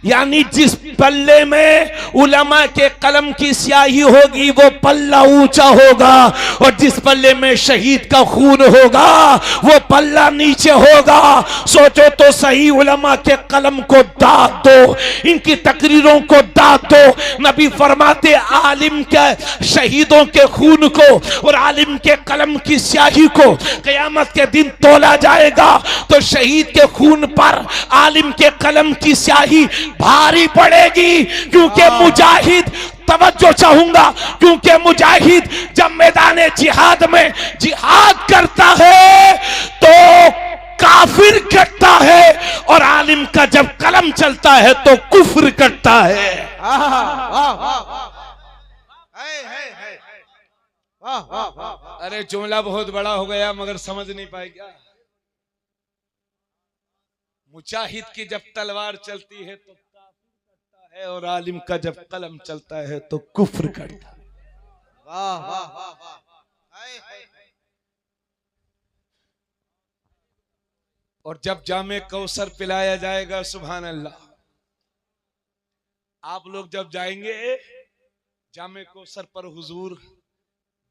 [SPEAKER 1] यानी जिस पल्ले में उलमा के कलम की स्याही होगी वो पल्ला ऊंचा होगा, और जिस पल्ले में शहीद का खून होगा वो पल्ला नीचे होगा। सोचो तो सही, उलमा के कलम को दाग दो, इनकी तकरीरों को दाग दो। नबी फरमाते आलिम के शहीदों के खून को और आलिम के कलम की स्याही को क़यामत के दिन तोला जाएगा, तो शहीद के खून पर आलिम के कलम की स्याही भारी पड़ेगी। क्योंकि मुजाहिद, तवज्जो चाहूंगा, क्योंकि मुजाहिद जब मैदान जिहाद में जिहाद करता है तो काफिर कटता है, और आलिम का जब कलम चलता है तो कुफ्र कटता है। अरे जुमला बहुत बड़ा हो गया मगर समझ नहीं पाए क्या। मुजाहिद की जब तलवार चलती है तो काफिर करता है, और आलिम का जब कलम चलता है तो कुफ्र करता है। वाह वाह वाह वाह। और जब जामे कौसर पिलाया जाएगा, सुभान अल्लाह, आप लोग जब जाएंगे जामे कौसर पर, हुजूर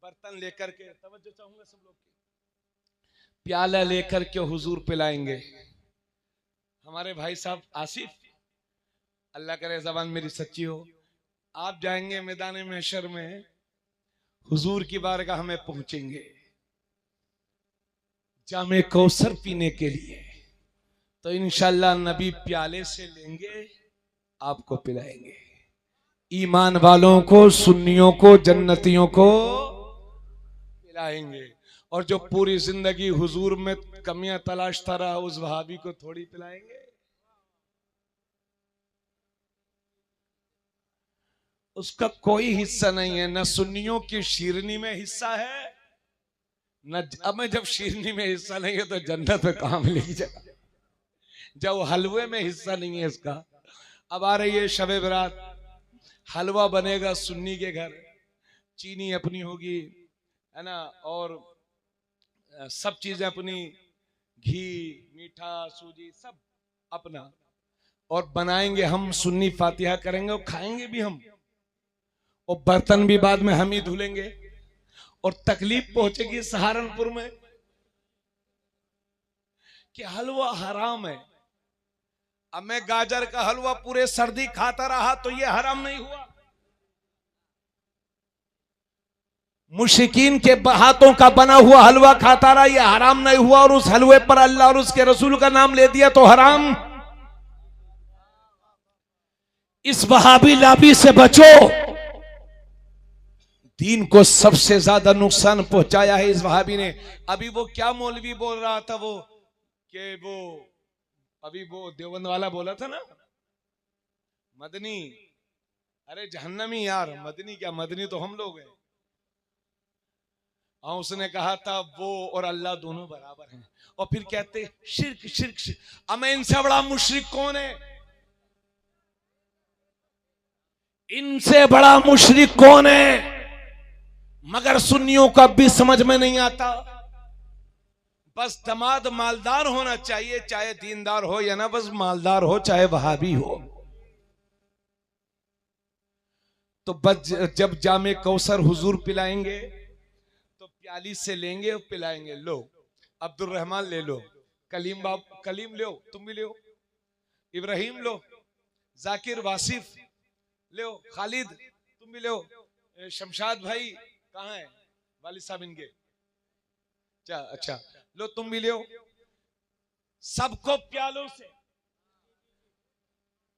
[SPEAKER 1] बर्तन लेकर के, तवज्जो चाहूंगा सब लोग की, प्याला लेकर के हुजूर पिलाएंगे। हमारे भाई साहब आसिफ, अल्लाह करे जबान मेरी सच्ची हो, आप जाएंगे मैदान महशर में, हुजूर की बारगाह में पहुंचेंगे जामे कौसर पीने के लिए, तो इंशाअल्लाह नबी प्याले से लेंगे, आपको पिलाएंगे। ईमान वालों को, सुन्नियों को, जन्नतियों को पिलाएंगे। और जो पूरी जिंदगी हुजूर में कमियां तलाशता रहा, उस वहाबी को थोड़ी पिलाएंगे। उसका कोई हिस्सा नहीं है, न सुन्नियों की शीरनी में हिस्सा है, न अब जब शीरनी में हिस्सा नहीं है तो जन्नत में कहां मिलेगी जगह, जब हलवे में हिस्सा नहीं है इसका। अब आ रही है शबे बरात, हलवा बनेगा सुन्नी के घर, चीनी अपनी होगी, है ना, और सब चीजें अपनी, घी, मीठा, सूजी सब अपना, और बनाएंगे हम, सुन्नी फातिहा करेंगे और खाएंगे भी हम, और बर्तन भी बाद में हम ही धुलेंगे। और तकलीफ पहुंचेगी सहारनपुर में कि हलवा हराम है। अब मैं गाजर का हलवा पूरे सर्दी खाता रहा तो ये हराम नहीं हुआ। मुशरिकीन के हाथों का बना हुआ हलवा खाता रहा, ये हराम नहीं हुआ, और उस हलवे पर अल्लाह और उसके रसूल का नाम ले दिया तो हराम। इस वहाबी लाबी से बचो। दीन को सबसे ज्यादा नुकसान पहुंचाया है इस वहाबी ने। अभी वो क्या मौलवी बोल रहा था, वो कि वो अभी वो देवबंद वाला बोला था ना, मदनी, अरे जहन्नमी यार, मदनी क्या, मदनी तो हम लोग हैं। हाँ, उसने कहा था वो और अल्लाह दोनों बराबर हैं, और फिर कहते शिर्क शिर्क शिर्क। अब इनसे बड़ा मुशरिक कौन है? इनसे बड़ा मुशरिक कौन है? मगर सुन्नियों का भी समझ में नहीं आता। बस दमाद मालदार होना चाहिए, चाहे दीनदार हो या ना, बस मालदार हो, चाहे वहाबी हो। तो बस जब जामे कौसर हुजूर पिलाएंगे तो प्याली से लेंगे और पिलाएंगे। लो अब्दुल रहमान ले लो, कलीम बाब, कलीम लो, तुम भी लो, इब्राहिम लो, जाकिर वासिफ लो, खालिद तुम भी लो, शमशाद भाई कहाँ है, वालिद साहब इनके, अच्छा लो तुम भी लो। सबको प्यालों से,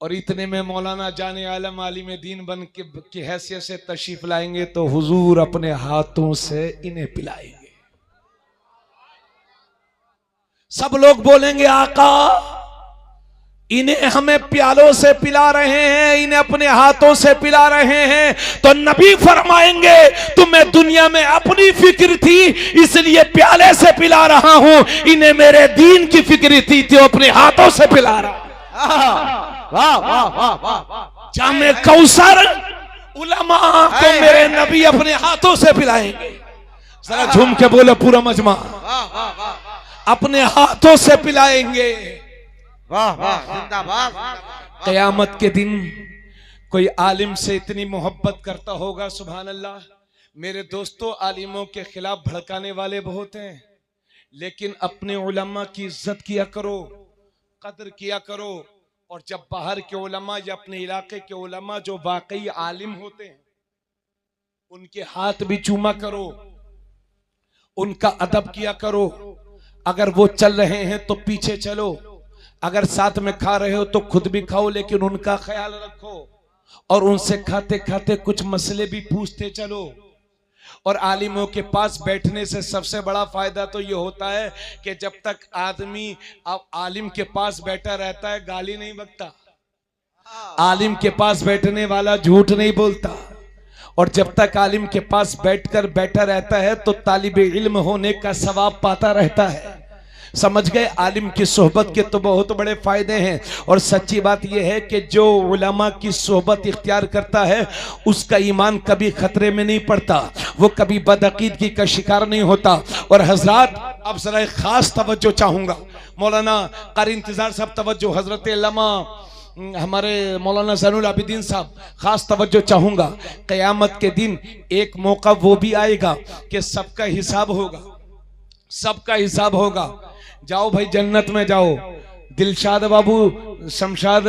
[SPEAKER 1] और इतने में मौलाना जाने आलम आलिम दीन बन के की हैसियत से तशरीफ लाएंगे तो हुजूर अपने हाथों से इन्हें पिलाएंगे। सब लोग बोलेंगे आका इन्हें हमें प्यालों से पिला रहे हैं, इन्हें अपने हाथों से पिला रहे हैं। तो नबी फरमाएंगे तुम्हें दुनिया में अपनी फिक्र थी इसलिए प्याले से पिला रहा हूं, इन्हें मेरे दीन की फिक्र थी तो अपने हाथों से पिला रहा।
[SPEAKER 2] वाह वाह वाह वाह।
[SPEAKER 1] जामे कौसर उलमा को मेरे नबी अपने हाथों से पिलाएंगे। जरा झूम के बोले पूरा मजमा, अपने हाथों से पिलाएंगे।
[SPEAKER 2] वाह वाह जिंदाबाद।
[SPEAKER 1] कयामत के दिन कोई आलिम से इतनी मोहब्बत करता होगा, सुभान अल्लाह। मेरे दोस्तों, आलिमों के खिलाफ भड़काने वाले बहुत हैं, लेकिन अपने उलमा की इज्जत किया करो, कदर किया करो। और जब बाहर के उलमा या अपने इलाके के उलमा जो वाकई आलिम होते हैं उनके हाथ भी चूमा करो, उनका अदब किया करो। अगर वो चल रहे हैं तो पीछे चलो, अगर साथ में खा रहे हो तो खुद भी खाओ, लेकिन उनका ख्याल रखो और उनसे खाते खाते कुछ मसले भी पूछते चलो। और आलिमों के पास बैठने से सबसे बड़ा फायदा तो ये होता है कि जब तक आदमी आलिम के पास बैठा रहता है गाली नहीं बकता, आलिम के पास बैठने वाला झूठ नहीं बोलता। और जब तक आलिम के पास बैठा रहता है तो तालिबे इल्म होने का सवाब पाता रहता है। समझ गए? आलिम की सोहबत के तो बहुत बड़े फायदे हैं। और सच्ची बात यह है कि जो उलमा की सोहबत इख्तियार करता है उसका ईमान कभी खतरे में नहीं पड़ता, वो कभी बदअकीदगी का शिकार नहीं होता। और हजरात, अब जरा एक खास तवज्जो चाहूंगा, मौलाना कारी इंतजार साहब तवज्जो, हजरत अल्लामा हमारे मौलाना ज़ैनुल आबिदीन साहब खास तवज्जो चाहूंगा। क़यामत के दिन एक मौका वो भी आएगा कि सबका हिसाब होगा, सबका हिसाब होगा। जाओ भाई जन्नत में जाओ, दिलशाद बाबू शमशाद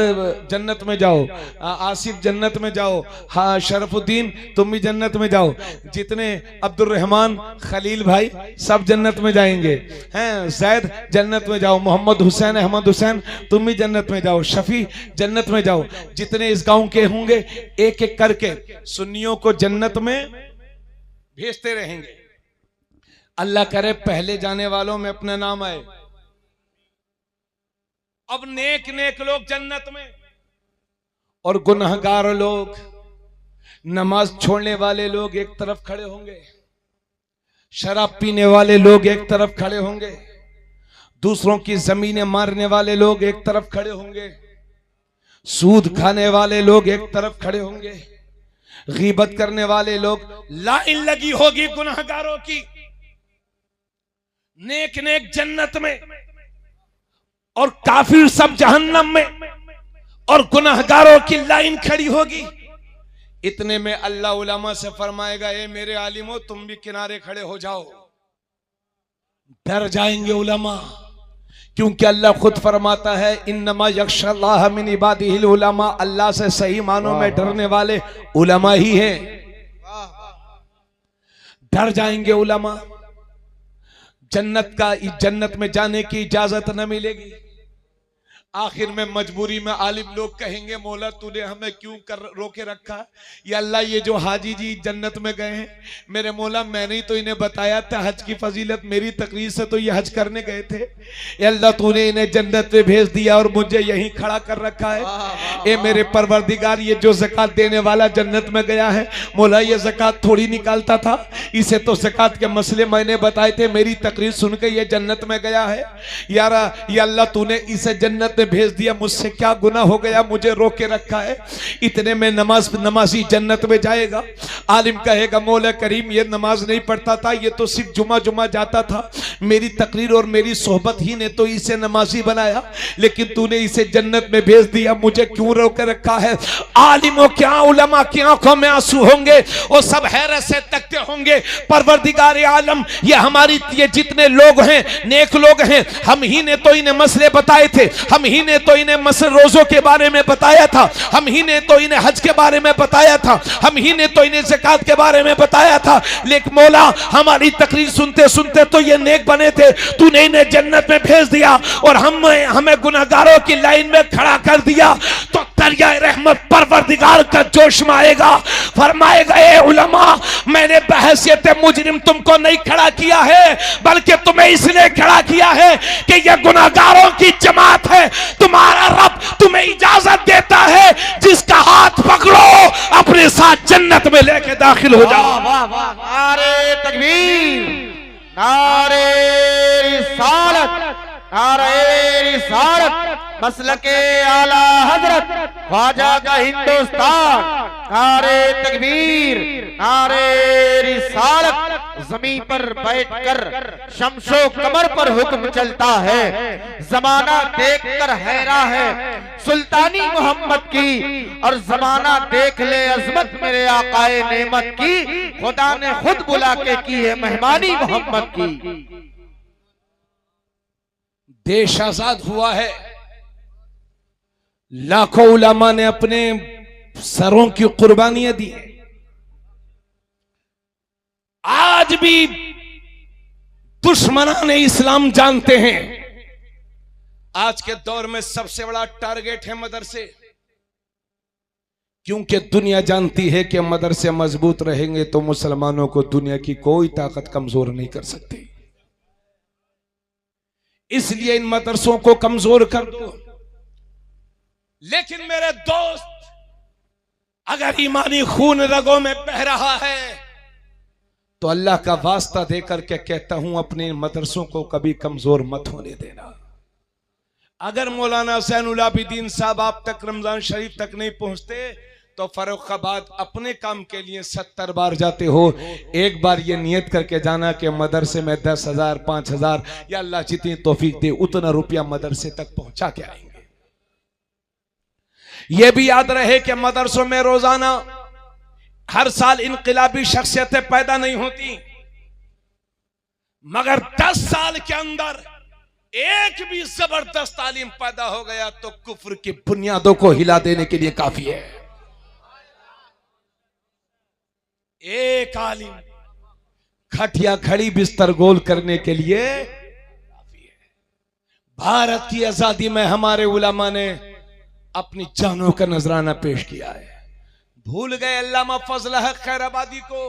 [SPEAKER 1] जन्नत में जाओ, आसिफ जन्नत में जाओ, हाँ शरफुद्दीन तुम भी जन्नत में जाओ, जितने अब्दुल रहमान खलील भाई सब जन्नत में जाएंगे हैं, जैद जन्नत में जाओ, मोहम्मद हुसैन अहमद हुसैन तुम भी जन्नत में जाओ, शफी जन्नत में जाओ। जितने इस गांव के होंगे एक एक करके सुन्नियों को जन्नत में भेजते रहेंगे। अल्लाह करे पहले जाने वालों में अपना नाम आए। अब नेक नेक लोग जन्नत में और गुनहगार लोग, नमाज छोड़ने वाले लोग एक तरफ खड़े होंगे, शराब पीने वाले लोग एक तरफ खड़े होंगे, दूसरों की जमीनें मारने वाले लोग एक तरफ खड़े होंगे, सूद खाने वाले लोग एक तरफ खड़े होंगे, गीबत करने वाले लोग, लाइन लगी होगी गुनहगारों की। नेक नेक जन्नत में और काफिर सब जहन्नम में और गुनहगारों की लाइन खड़ी होगी। इतने में अल्लाह उलमा से फरमाएगा, ए मेरे आलिमो तुम भी किनारे खड़े हो जाओ। डर जाएंगे उलमा, क्योंकि अल्लाह खुद फरमाता है इन्नमा यख्शल्लाह मिन इबादिहिल उलमा, अल्लाह से सही मानों में डरने वाले उलमा ही हैं। डर जाएंगे उलमा, जन्नत में जाने की इजाजत न मिलेगी। आखिर में मजबूरी में आलिम लोग कहेंगे, मौला तूने हमें क्यों रोके रखा? या अल्लाह ये जो हाजी जी जन्नत में गए हैं, मेरे मौला मैंने ही तो इन्हें बताया था हज की फजीलत, मेरी तकरीर से तो ये हज करने गए थे। या अल्लाह तूने इन्हें जन्नत में भेज दिया और मुझे यहीं खड़ा कर रखा है। ए मेरे परवरदिगार, ये जो ज़कात देने वाला जन्नत में गया है, मौला ये ज़कात थोड़ी निकालता था, इसे तो ज़कात के मसले मैंने बताए थे, मेरी तकरीर सुन के ये जन्नत में गया है। यारा या अल्लाह तूने इसे जन्नत भेज दिया, मुझसे क्या गुनाह हो गया, मुझे रोक के रखा है। इतने में नमाजी जन्नत में जाएगा। आलिम कहेगा, मौला करीम ये नमाज नहीं पढ़ता था, ये तो सिर्फ जुमा जाता था, मेरी तकरीर और मेरी सोहबत ही ने तो इसे नमाजी बनाया, लेकिन तूने इसे जन्नत में भेज दिया, मुझे क्यों रोक के रखा है? आलिमों क्या उलमा की आंखों में आंसू होंगे, वो सब हैरत से तकते होंगे, परवरदिगार आलम ये जितने लोग हैं नेक लोग हैं, हम ही ने तो इन्हें मसले बताए थे, हम ही ने तो इन्हें मसर रोजों के बारे में बताया था, हम ही ने तो इन्हें हज के बारे में बताया था, हम ही ने तो इन्हें ज़कात के बारे में बताया था। लेकिन मौला हमारी तकरीर सुनते सुनते तो ये नेक बने थे, तूने इन्हें जन्नत में भेज दिया और हमें गुनहगारों की लाइन में खड़ा कर दिया। तो दरिया रहमत परवरदिगार का जोश में आएगा, फरमाएगा ए उलमा, मैंने बहसियत मुजरिम तुमको नहीं खड़ा किया है, बल्कि तुम्हें इसलिए खड़ा किया है कि यह गुनहगारों की जमात है। तुम्हारा रब तुम्हें इजाजत देता है, जिसका हाथ पकड़ो अपने साथ जन्नत में लेके दाखिल हो जाओ।
[SPEAKER 2] नारे तकबीर, नारे रिसालत, नारे रिसालत, मसलके आला हजरत ख्वाजा का हिंदुस्तान। नारे तकबीर, नारे रिसालत। जमीन पर बैठकर शमशो कमर पर हुक्म चलता है, जमाना देखकर हैरान है सुल्तानी मोहम्मद की, और जमाना देख ले अजमत मेरे आकाए नेमत की। खुदा ने खुद बुला के की है मेहमानी मोहम्मद की।
[SPEAKER 1] देश आजाद हुआ है, लाखों उलमा ने अपने सरों की कुर्बानियां दी। आज भी दुश्मनान इस्लाम जानते हैं आज के दौर में सबसे बड़ा टारगेट है मदरसे, क्योंकि दुनिया जानती है कि मदरसे मजबूत रहेंगे तो मुसलमानों को दुनिया की कोई ताकत कमजोर नहीं कर सकती। इसलिए इन मदरसों को कमजोर कर दो। लेकिन मेरे दोस्त, अगर ईमानी खून रगों में बह रहा है तो अल्लाह का वास्ता देकर के कहता हूं, अपने मदरसों को कभी कमजोर मत होने देना। अगर मौलाना ज़ैनुल आबिदीन साहब आप तक रमजान शरीफ तक नहीं पहुंचते तो फर्रुखाबाद अपने काम के लिए 70 बार जाते हो। एक बार ये नियत करके जाना कि मदरसे में 10,000 5,000 या अल्लाह जितनी तौफीक दे उतना रुपया मदरसे तक पहुंचा के आएंगे। यह भी याद रहे कि मदरसों में रोजाना हर साल इनकलाबी शख्सियतें पैदा नहीं होती, मगर 10 साल के अंदर एक भी जबरदस्त तालीम पैदा हो गया तो कुफ्र की बुनियादों को हिला देने के लिए काफी है। एक आलिम खटिया खड़ी बिस्तर गोल करने के लिए काफी है। भारत की आजादी में हमारे उलमा ने अपनी जानों का नजराना पेश किया है। भूल गए अल्लामा फजल हक खैराबादी को,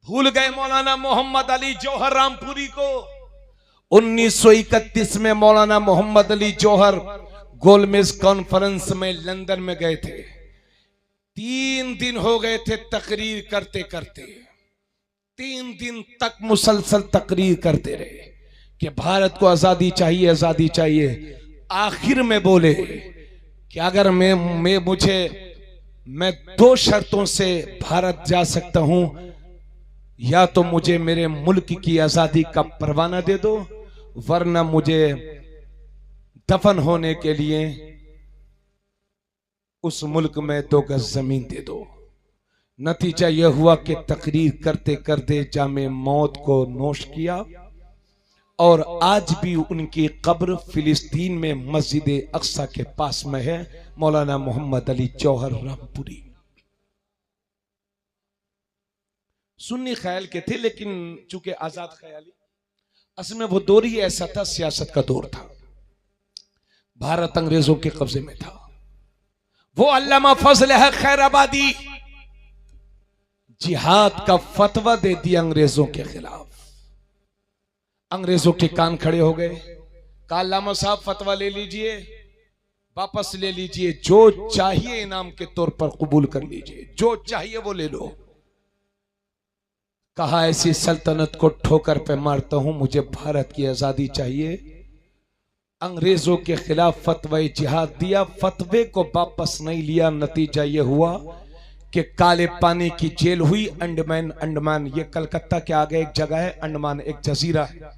[SPEAKER 1] भूल गए मौलाना मोहम्मद अली जौहर रामपुरी को। 1931 में मौलाना मोहम्मद अली जौहर गोलमेज कॉन्फ्रेंस में लंदन में गए थे। 3 दिन हो गए थे तकरीर करते करते, 3 दिन तक मुसलसल तकरीर करते रहे कि भारत को आजादी चाहिए, आजादी चाहिए। आखिर में बोले कि अगर मैं 2 शर्तों से भारत जा सकता हूं, या तो मुझे मेरे मुल्क की आजादी का परवाना दे दो, वरना मुझे दफन होने के लिए उस मुल्क में 2 गज जमीन दे दो। नतीजा यह हुआ कि तकरीर करते करते जामे मौत को नोश किया, और आज भी उनकी कब्र फिलिस्तीन में मस्जिद अक्सा के पास में है। मौलाना मोहम्मद अली जौहर रामपुरी सुन्नी ख्याल के थे, लेकिन चूंकि आजाद ख्याली, असल में वो दौर ही ऐसा था, सियासत का दौर था, भारत अंग्रेजों के कब्जे में था। वो अल्लामा फजल हक खैराबादी जिहाद का फतवा दे दिया अंग्रेजों के खिलाफ। अंग्रेजों के कान खड़े हो गए। कहा अल्लामा साहब फतवा ले लीजिए, वापस ले लीजिए, जो चाहिए इनाम के तौर पर कबूल कर लीजिए, जो चाहिए वो ले लो। कहा ऐसी सल्तनत को ठोकर पे मारता हूं, मुझे भारत की आजादी चाहिए। अंग्रेजों के खिलाफ फतवा जिहाद दिया, फतवे को वापस नहीं लिया। नतीजा यह हुआ कि काले पानी की जेल हुई। अंडमान, ये कलकत्ता के आगे एक जगह है, अंडमान एक जजीरा है,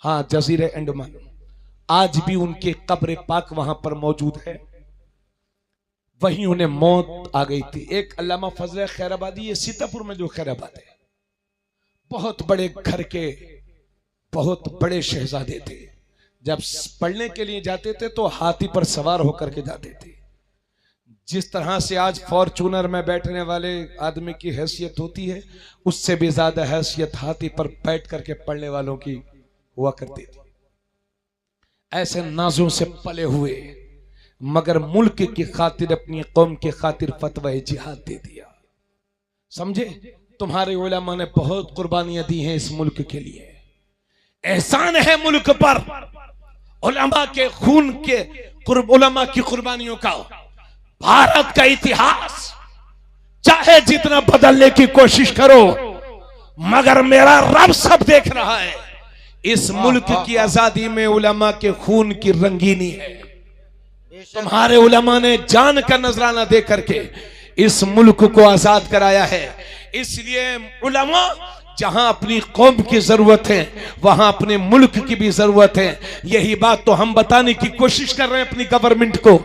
[SPEAKER 1] हाँ जजीरे अंडमान। आज भी उनके कब्र पाक वहां पर मौजूद है। वहीं उन्हें मौत आ गई थी। एक अल्लामा फजल खैराबादी, ये सीतापुर में जो खैराबाद है, बहुत बड़े घर के बहुत बड़े शहजादे थे, जब पढ़ने के लिए जाते थे तो हाथी पर सवार होकर के जाते थे। जिस तरह से आज फॉर्चूनर में बैठने वाले आदमी की हैसियत होती है, उससे भी ज्यादा हैसियत हाथी पर बैठ करके पढ़ने वालों की हुआ करती थी। ऐसे नाजों से पले हुए, मगर मुल्क की खातिर, अपनी कौम की खातिर फतवा जिहाद दे दिया। समझे? तुम्हारे उलमा ने बहुत कुर्बानियां दी हैं इस मुल्क के लिए। एहसान है मुल्क पर उलमा के खून के, उलमा की कुर्बानियों का। भारत का इतिहास चाहे जितना बदलने की कोशिश करो, मगर मेरा रब सब देख रहा है। इस मुल्क की आजादी में उलमा के खून की रंगीनी है। तुम्हारे उलमा ने जान का नजराना दे करके इस मुल्क को आजाद कराया है। इसलिए उलमा जहां अपनी कौम की जरूरत है, वहां अपने मुल्क की भी जरूरत है। यही बात तो हम बताने की कोशिश कर रहे हैं अपनी गवर्नमेंट को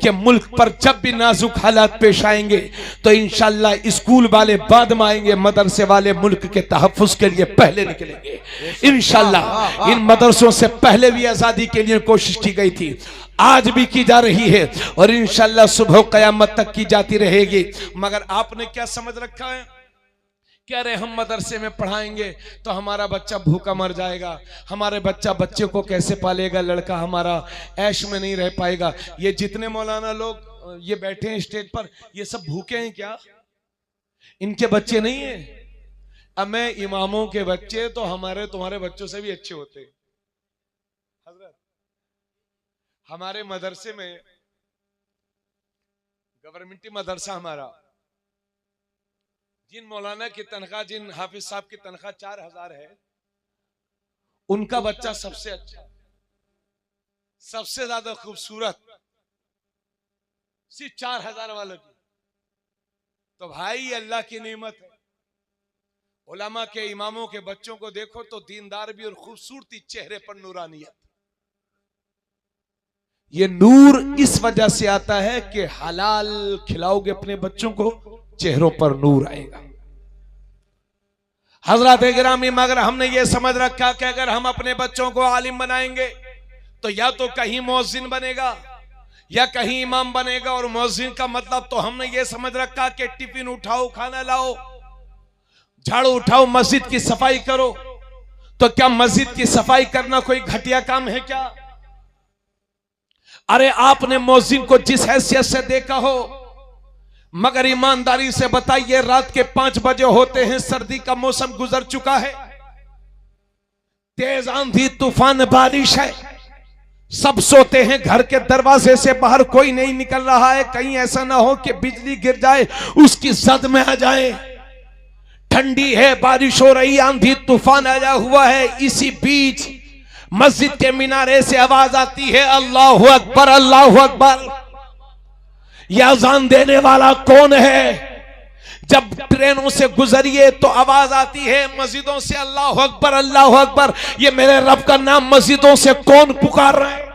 [SPEAKER 1] कि मुल्क पर जब भी नाजुक हालात पेश आएंगे तो इंशाल्लाह स्कूल वाले बाद में आएंगे, मदरसे वाले मुल्क के तहफ्फुज के लिए पहले निकलेंगे इंशाल्लाह। इन मदरसों से पहले भी आजादी के लिए कोशिश की गई थी, आज भी की जा रही है और इंशाल्लाह सुबह कयामत तक की जाती रहेगी। मगर आपने क्या समझ रखा है? कह रहे हम मदरसे में पढ़ाएंगे तो हमारा बच्चा भूखा मर जाएगा, हमारे बच्चे को कैसे पालेगा, लड़का हमारा ऐश में नहीं रह पाएगा। ये जितने मौलाना लोग ये बैठे हैं स्टेज पर, ये सब भूखे हैं क्या? इनके बच्चे नहीं है? अब मैं इमामों के बच्चे तो हमारे तुम्हारे बच्चों से भी अच्छे होते हैं। हजरत हमारे मदरसे में, गवर्नमेंटी मदरसा हमारा, जिन मौलाना की तनख्वाह, जिन हाफिज साहब की तनख्वाह 4000 है, उनका बच्चा सबसे अच्छा, सबसे ज्यादा खूबसूरत, सिर्फ 4000 वालों की। तो भाई अल्लाह की नेमत है। उलमा के, इमामों के बच्चों को देखो तो दीनदार भी और खूबसूरती, चेहरे पर नूरानियत। ये नूर इस वजह से आता है कि हलाल खिलाओगे अपने बच्चों को, चेहरों पर नूर आएगा। हजरत गिरामी, मगर हमने ये समझ रखा कि अगर हम अपने बच्चों को आलिम बनाएंगे तो या तो कहीं मुअज्जिन बनेगा या कहीं इमाम बनेगा। और मुअज्जिन का मतलब तो हमने ये समझ रखा कि टिफिन उठाओ, खाना लाओ, झाड़ू उठाओ, मस्जिद की सफाई करो। तो क्या मस्जिद की सफाई करना कोई घटिया काम है क्या? अरे आपने मुअज्जिन को जिस हैसियत से देखा हो, मगर ईमानदारी से बताइए, रात के 5 बजे होते हैं, सर्दी का मौसम गुजर चुका है, तेज आंधी तूफान बारिश है, सब सोते हैं, घर के दरवाजे से बाहर कोई नहीं निकल रहा है, कहीं ऐसा ना हो कि बिजली गिर जाए, उसकी जद में आ जाए। ठंडी है, बारिश हो रही, आंधी तूफान आया हुआ है। इसी बीच मस्जिद के मीनारे से आवाज आती है, अल्लाहु अकबर, अल्लाहु अकबर। यह अज़ान देने वाला कौन है? जब ट्रेनों से गुजरिए तो आवाज आती है मस्जिदों से, अल्लाहु अकबर, अल्लाहु अकबर। ये मेरे रब का नाम मस्जिदों से कौन पुकार रहे हैं?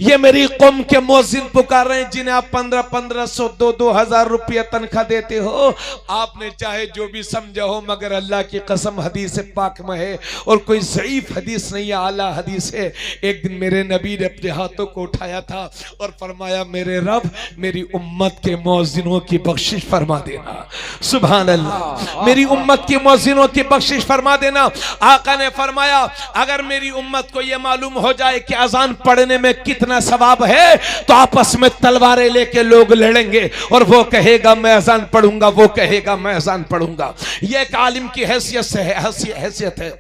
[SPEAKER 1] ये मेरी कौम के मुअज्जिन पुकार रहे हैं, जिन्हें आप 1500 2-2000 रुपया तनख्वाह देते हो। आपने चाहे जो भी समझा हो, मगर अल्लाह की कसम हदीस पाक में है और कोई ज़ईफ हदीस नहीं है, आला हदीस है। एक दिन मेरे नबी ने अपने हाथों को उठाया था और फरमाया, मेरे रब मेरी उम्मत के मुअज्जिनों की बख्शिश फरमा देना। सुभान अल्लाह, मेरी उम्मत की मुअज्जिनों की बख्शिश फरमा देना। आका ने फरमाया, अगर मेरी उम्मत को यह मालूम हो जाए कि अजान पढ़ने में कितना सवाब है, तो आपस में तलवारें लेके लोग लड़ेंगे और वो कहेगा मैं अजान पढ़ूंगा, वो कहेगा मैं अजान पढ़ूंगा। ये एक आलिम की हैसियत से है, हैसियत है।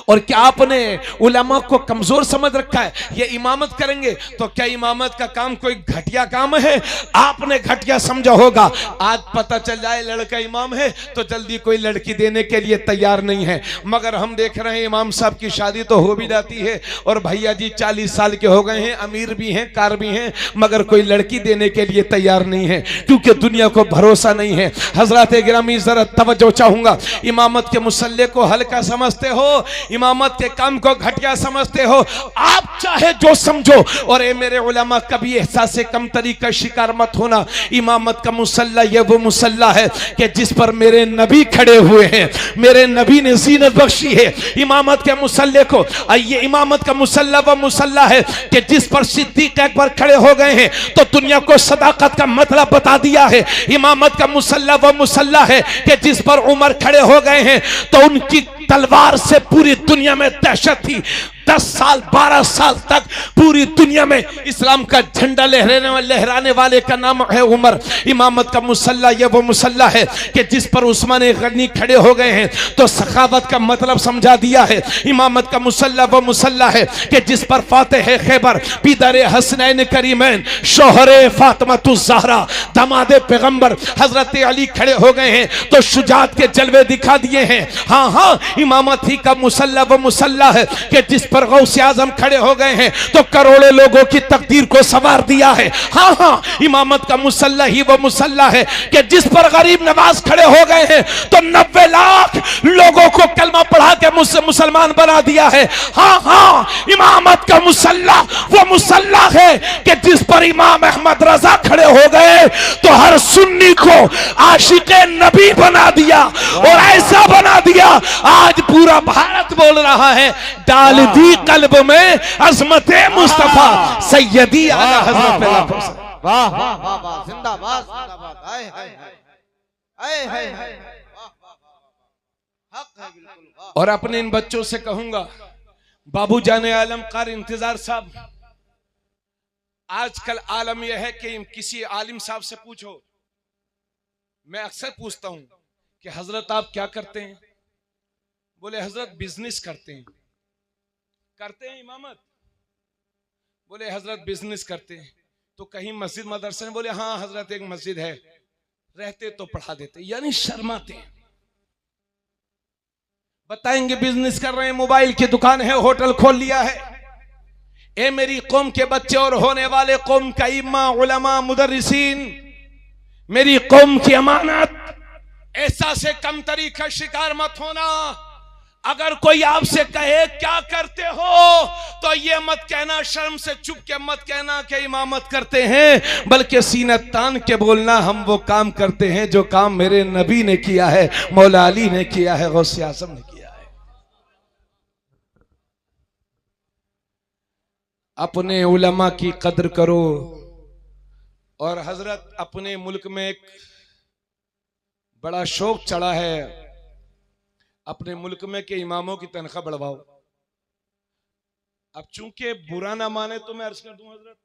[SPEAKER 1] और क्या आपने उलमा को कमजोर समझ रखा है? ये इमामत करेंगे तो क्या इमामत का काम कोई घटिया काम है? आपने घटिया समझा होगा। आज पता चल जाए लड़का इमाम है तो जल्दी कोई लड़की देने के लिए तैयार नहीं है। मगर हम देख रहे हैं इमाम साहब की शादी तो हो भी जाती है और भैया जी 40 साल के हो गए हैं, अमीर भी हैं, कार भी हैं, मगर कोई लड़की देने के लिए तैयार नहीं है, क्योंकि दुनिया को भरोसा नहीं है। हजरत गिरामी जरा तवज्जो चाहूंगा, इमामत के मुसल्ले को हल्का समझते हो, इमामत के काम को घटिया समझते हो, आप चाहे जो समझो। और ए मेरे उलमा, कभी एहसास कमतरी का शिकार मत होना। इमामत का मुसल्ला ये वो मुसल्ला है कि जिस पर मेरे नबी खड़े हुए हैं, मेरे नबी ने जीनत बख्शी है इमामत के मुसल्ले को। ये इमामत का मुसल्ला वो मुसल्ला है कि जिस पर सिद्दीक अकबर खड़े हो गए हैं तो दुनिया को सदाकत का मतलब बता दिया है। इमामत का मुसल्ला वो मुसल्ला है कि जिस पर उमर खड़े हो गए हैं तो उनकी तलवार से पूरी दुनिया में दहशत थी। 10 साल 12 साल तक पूरी दुनिया में इस्लाम का झंडा लहराने वाले का नाम है उमर। इमामत का मुसल्ला ये वो मुसल्ला है कि जिस पर उस्मान गनी खड़े हो गए हैं तो सखावत का मतलब समझा दिया है। इमामत का मुसल्ला वो मुसल्ला है कि जिस पर फातिह खैबर, पीदर हसनैन करीमैन, शोहरे फातिमातुज़ ज़हरा, दामादे पैगंबर हजरत अली खड़े हो गए हैं तो शुजात के जलवे दिखा दिए हैं। हाँ हाँ, इमामत ही का मुसल्ला वो मुसल्ला है कि जिस पर गौसे आजम खड़े हो गए हैं तो करोड़ों लोगों की तकदीर को संवार दिया है। हाँ हाँ, इमामत का मुसल्ला ही वो मुसल्ला है कि जिस पर गरीब नवाज खड़े हो गए हैं तो 90 लाख लोगों को कलमा पढ़ा के मुसलमान बना दिया है। हाँ हाँ, इमामत का मुसल्ला वो मुसल्ला है कि जिस पर इमाम अहमद रजा खड़े हो गए तो हर सुन्नी को आशिक़े नबी बना दिया। और ऐसा बना दिया आज पूरा भारत बोल रहा है, डाल दी कल्ब में अज़मत मुस्तफा सैयदी आला हज़रत।
[SPEAKER 2] वाह वाह वाह वाह, जिंदाबाद जिंदाबाद, हाय हाय हाय हाय हाय, हक है बिल्कुल।
[SPEAKER 1] और अपने इन बच्चों से कहूंगा, बाबू जाने आलम कार इंतजार साहब, आजकल आलम यह है कि किसी आलिम साहब से पूछो, मैं अक्सर पूछता हूं कि हजरत आप क्या करते हैं? बोले हजरत बिजनेस करते हैं। करते हैं इमामत? बोले हजरत बिजनेस करते हैं। तो कहीं मस्जिद मदरसे में? बोले हाँ हजरत एक मस्जिद है, रहते तो पढ़ा देते। यानी शर्माते हैं। बताएंगे बिजनेस कर रहे हैं, मोबाइल की दुकान है, होटल खोल लिया है। ए मेरी कौम के बच्चे और होने वाले कौम का इम्मा, उलमा, मुदर्रिसीन, मेरी कौम की अमानत, ऐसा से कमतरी का शिकार मत होना। अगर कोई आपसे कहे क्या करते हो तो ये मत कहना, शर्म से चुप के मत कहना कि इमामत करते हैं, बल्कि सीना तान के बोलना हम वो काम करते हैं जो काम मेरे नबी ने किया है, मौला अली ने किया है, गौसे आज़म ने किया है। अपने उलमा की कदर करो। और हजरत अपने मुल्क में एक बड़ा शौक चढ़ा है अपने मुल्क में कि इमामों की तनख्वाह बढ़वाओ। अब चूंकि बुरा ना माने तो मैं अर्ज कर दूं हजरत,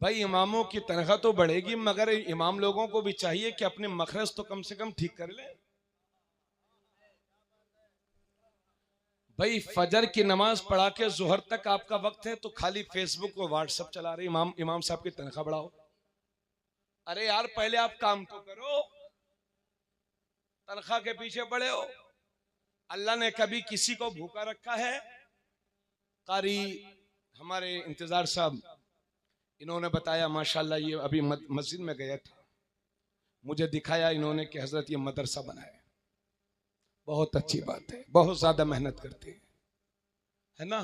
[SPEAKER 1] भाई इमामों की तनख्वाह तो बढ़ेगी, मगर इमाम लोगों को भी चाहिए कि अपने मखरज तो कम से कम ठीक कर ले। भाई फजर की नमाज पढ़ा के जोहर तक आपका वक्त है तो खाली फेसबुक और व्हाट्सएप चला रहे इमाम साहब की तनख्वाह बढ़ाओ। अरे यार पहले आप काम तो करो, तनख्वाह के पीछे पड़े हो। अल्लाह ने कभी किसी को भूखा रखा है? कारी हमारे इंतजार साहब इन्होंने बताया, माशाल्लाह ये अभी मस्जिद में गया था, मुझे दिखाया इन्होंने कि हजरत ये मदरसा बनाया। बहुत अच्छी बात है, बहुत ज्यादा मेहनत करते हैं, है ना।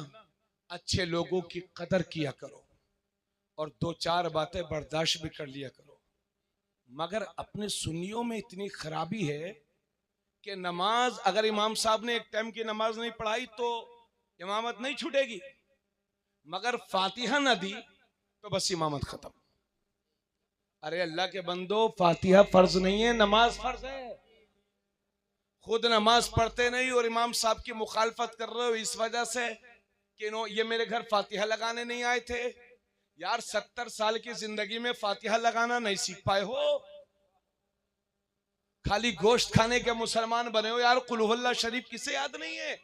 [SPEAKER 1] अच्छे लोगों की कदर किया करो और 2-4 बातें बर्दाश्त भी कर लिया करो। मगर अपने सुन्नियों में इतनी खराबी है कि नमाज, अगर इमाम साहब ने एक टाइम की नमाज नहीं पढ़ाई तो इमामत नहीं छूटेगी, मगर फातिहा न दी तो बस इमामत खत्म। अरे अल्लाह के बंदो, फातिहा फर्ज नहीं है, नमाज फर्ज है। खुद नमाज पढ़ते नहीं और इमाम साहब की मुखालफत कर रहे हो इस वजह से कि ये मेरे घर फातिहा लगाने नहीं आए थे। यार 70 साल की जिंदगी में फातिहा लगाना नहीं सीख पाए हो, खाली गोश्त खाने के मुसलमान बने हो। यार कुल हुवल्लाह शरीफ किसे याद नहीं है?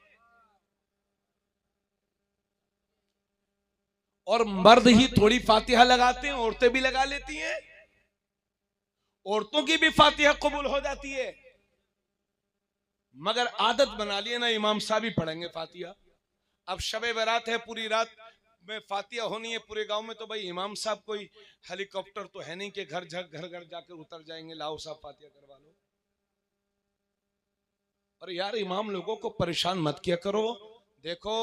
[SPEAKER 1] और मर्द ही थोड़ी फातिहा लगाते हैं, औरतें भी लगा लेती हैं, औरतों की भी फातिहा कबूल हो जाती है। मगर आदत बना लिए ना इमाम साहब ही पढ़ेंगे फातिहा। अब शबे बारात है, पूरी रात में फातिहा होनी है पूरे गांव में, तो भाई इमाम साहब कोई हेलीकॉप्टर तो है नहीं कि घर घर जाकर उतर जाएंगे, लाओ साहब फातिहा करवा लो। और यार इमाम लोगों को परेशान मत किया करो। देखो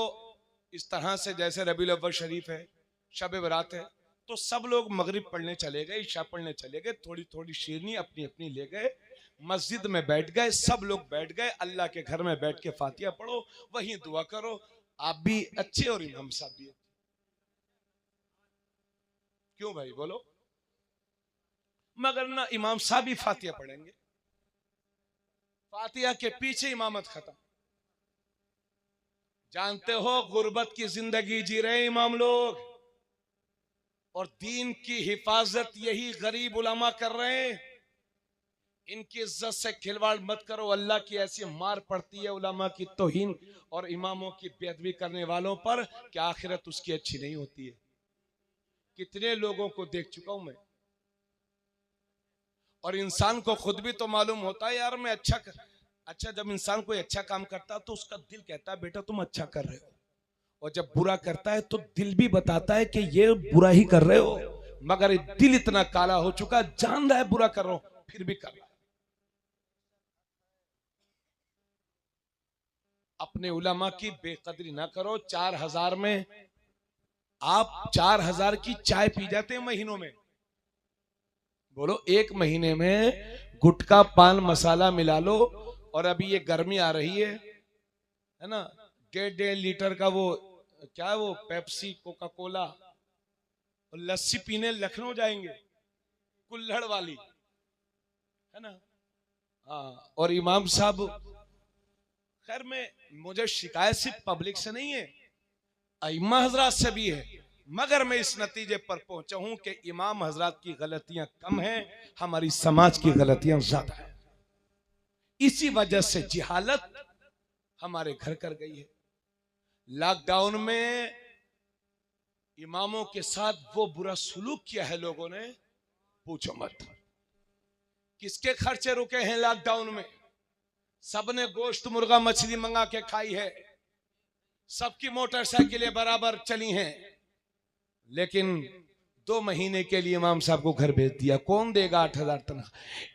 [SPEAKER 1] इस तरह से जैसे रबीउल अव्वल शरीफ है, शब बरात है, तो सब लोग मगरिब पढ़ने चले गए, इशा पढ़ने चले गए, थोड़ी थोड़ी शीरनी अपनी अपनी ले गए, मस्जिद में बैठ गए, सब लोग बैठ गए, अल्लाह के घर में बैठ के फातिहा पढ़ो, वहीं दुआ करो। आप भी अच्छे और इमाम साहब भी। क्यों भाई बोलो? मगर ना इमाम साहब भी फातिहा पढ़ेंगे, फातिहा के पीछे इमामत खत्म। जानते हो गुर्बत की जिंदगी जी रहे इमाम लोग, और दीन की हिफाजत यही गरीब उलमा कर रहे हैं। इनकी इज्जत से खिलवाड़ मत करो, अल्लाह की ऐसी मार पड़ती है उलमा की तौहीन और इमामों की बेअदबी करने वालों पर कि आखिरत उसकी अच्छी नहीं होती है। कितने लोगों को देख चुका हूं मैं, और इंसान को खुद भी तो मालूम होता है यार मैं अच्छा जब इंसान कोई अच्छा काम करता है तो उसका दिल कहता है बेटा तुम अच्छा कर रहे हो, और जब बुरा करता है तो दिल भी बताता है कि ये बुरा ही कर रहे हो, मगर दिल इतना काला हो चुका, जान रहा है बुरा कर रहा हूं फिर भी कर रहा है। अपने उलमा की बेकदरी ना करो। 4000 में आप 4000 की चाय पी जाते हैं महीनों में। बोलो, एक महीने में गुटखा पान मसाला मिला लो, और अभी ये गर्मी आ रही है ना, 1.5 लीटर का वो क्या है वो पेप्सी कोका कोला और लस्सी पीने लखनऊ जाएंगे, कुल्हड़ वाली है ना। हाँ, और इमाम साहब, खैर में मुझे शिकायत सिर्फ पब्लिक से नहीं है, अइम्मा हजरात से भी है, मगर मैं इस नतीजे पर पहुंचा हूं कि इमाम हजरात की गलतियां कम हैं, हमारी समाज की गलतियां ज्यादा है। इसी वजह से जिहालत हमारे घर कर गई है। लॉकडाउन में इमामों के साथ वो बुरा सुलूक किया है लोगों ने, पूछो मत। किसके खर्चे रुके हैं लॉकडाउन में? सबने गोश्त मुर्गा मछली मंगा के खाई है, सबकी मोटरसाइकिलें बराबर चली हैं, लेकिन 2 महीने के लिए इमाम साहब को घर भेज दिया। कौन देगा 8000 तनख्वाह?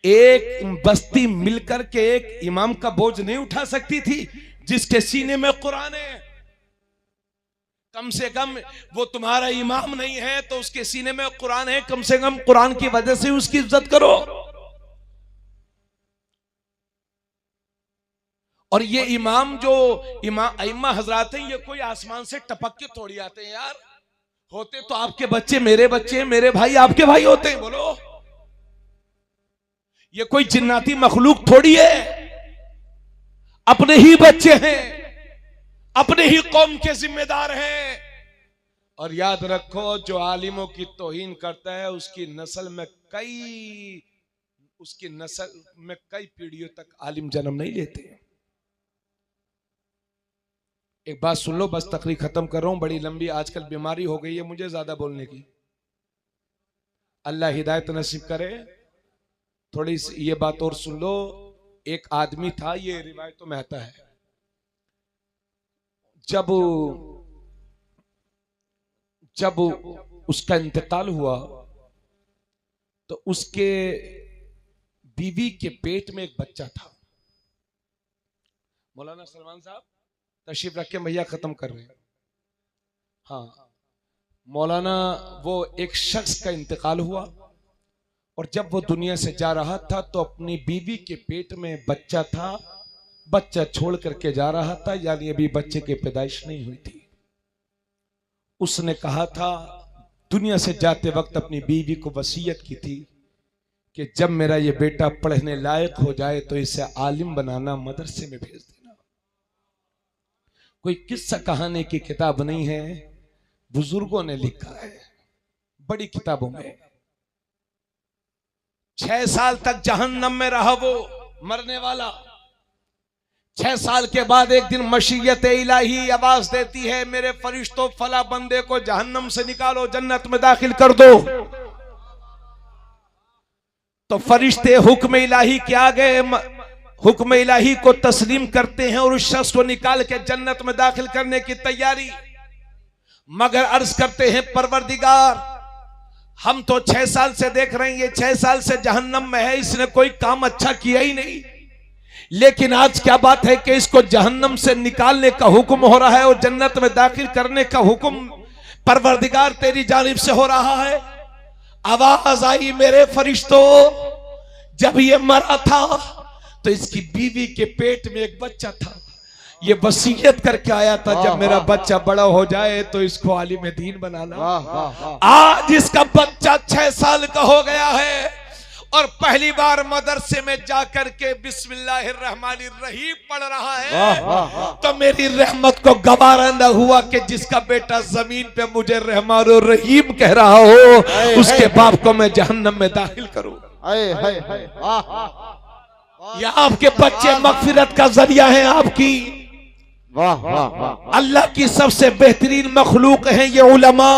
[SPEAKER 1] एक बस्ती मिलकर के एक इमाम का बोझ नहीं उठा सकती थी जिसके सीने में कुरान है। कम से कम वो तुम्हारा इमाम नहीं है तो उसके सीने में कुरान है, कम से कम कुरान की वजह से उसकी इज्जत करो। और ये इमाम जो इमाम हजरात हैं, ये कोई आसमान से टपक के थोड़ी आते हैं यार। होते तो आपके बच्चे मेरे बच्चे, मेरे भाई आपके भाई होते हैं। बोलो, ये कोई जिन्नाती मखलूक थोड़ी है, अपने ही बच्चे हैं, अपने ही कौम के जिम्मेदार हैं। और याद रखो, जो आलिमों की तौहीन करता है उसकी नस्ल में कई पीढ़ियों तक आलिम जन्म नहीं लेते। एक बात सुन लो, बस तकरीर खत्म कर रहा हूं, बड़ी लंबी आजकल बीमारी हो गई है मुझे ज्यादा बोलने की। अल्लाह हिदायत नसीब करे। थोड़ी ये बात और सुन लो। एक आदमी था, ये रिवायतों में आता है, जब उसका इंतकाल हुआ तो उसके बीवी के पेट में एक बच्चा था। मौलाना सलमान साहब तशरीफ रख के, भैया खत्म कर रहे हैं। हाँ, मौलाना, वो एक शख्स का इंतकाल हुआ और जब वो दुनिया से जा रहा था तो अपनी बीवी के पेट में बच्चा था, बच्चा छोड़ करके जा रहा था, यानी अभी बच्चे की पैदाइश नहीं हुई थी। उसने कहा था, दुनिया से जाते वक्त अपनी बीवी को वसीयत की थी कि जब मेरा ये बेटा पढ़ने लायक हो जाए तो इसे आलिम बनाना, मदरसे में भेज देना। कोई किस्सा कहानी की किताब नहीं है, बुजुर्गों ने लिखा है बड़ी किताबों में। 6 साल तक जहन्नम में रहा वो मरने वाला। 6 साल के बाद एक दिन मशीयत इलाही आवाज देती है, मेरे फरिश्तों फला बंदे को जहन्नम से निकालो, जन्नत में दाखिल कर दो। तो फरिश्ते हुक्म इलाही के आगे हुक्म इलाही को तस्लीम करते हैं और उस शख्स को निकाल के जन्नत में दाखिल करने की तैयारी। मगर अर्ज करते हैं, परवरदिगार, हम तो 6 साल से देख रहे हैं, ये 6 साल से जहन्नम में है, इसने कोई काम अच्छा किया ही नहीं, लेकिन आज क्या बात है कि इसको जहन्नम से निकालने का हुक्म हो रहा है और जन्नत में दाखिल करने का हुक्म परवरदिगार तेरी जानिब से हो रहा है। आवाज आई मेरे फरिश्तों, जब ये मरा था तो इसकी बीवी के पेट में एक बच्चा था। ये वसीयत करके आया था जब मेरा बच्चा बड़ा हो जाए तो इसको आलिम दीन बनाना। आज इसका बच्चा 6 साल का हो गया है और पहली बार मदरसे में जाकर के बिस्मिल्लाहिर्रहमानिर्रहीम पढ़ रहा है। तो मेरी रहमत को गवारा न हुआ कि जिसका बेटा जमीन पे मुझे रहमान और रहीम कह रहा हो उसके बाप को मैं जहन्नम में दाखिल करूं। या आपके बच्चे मगफिरत का जरिया है आपकी। अल्लाह की सबसे बेहतरीन मखलूक है ये उलमा।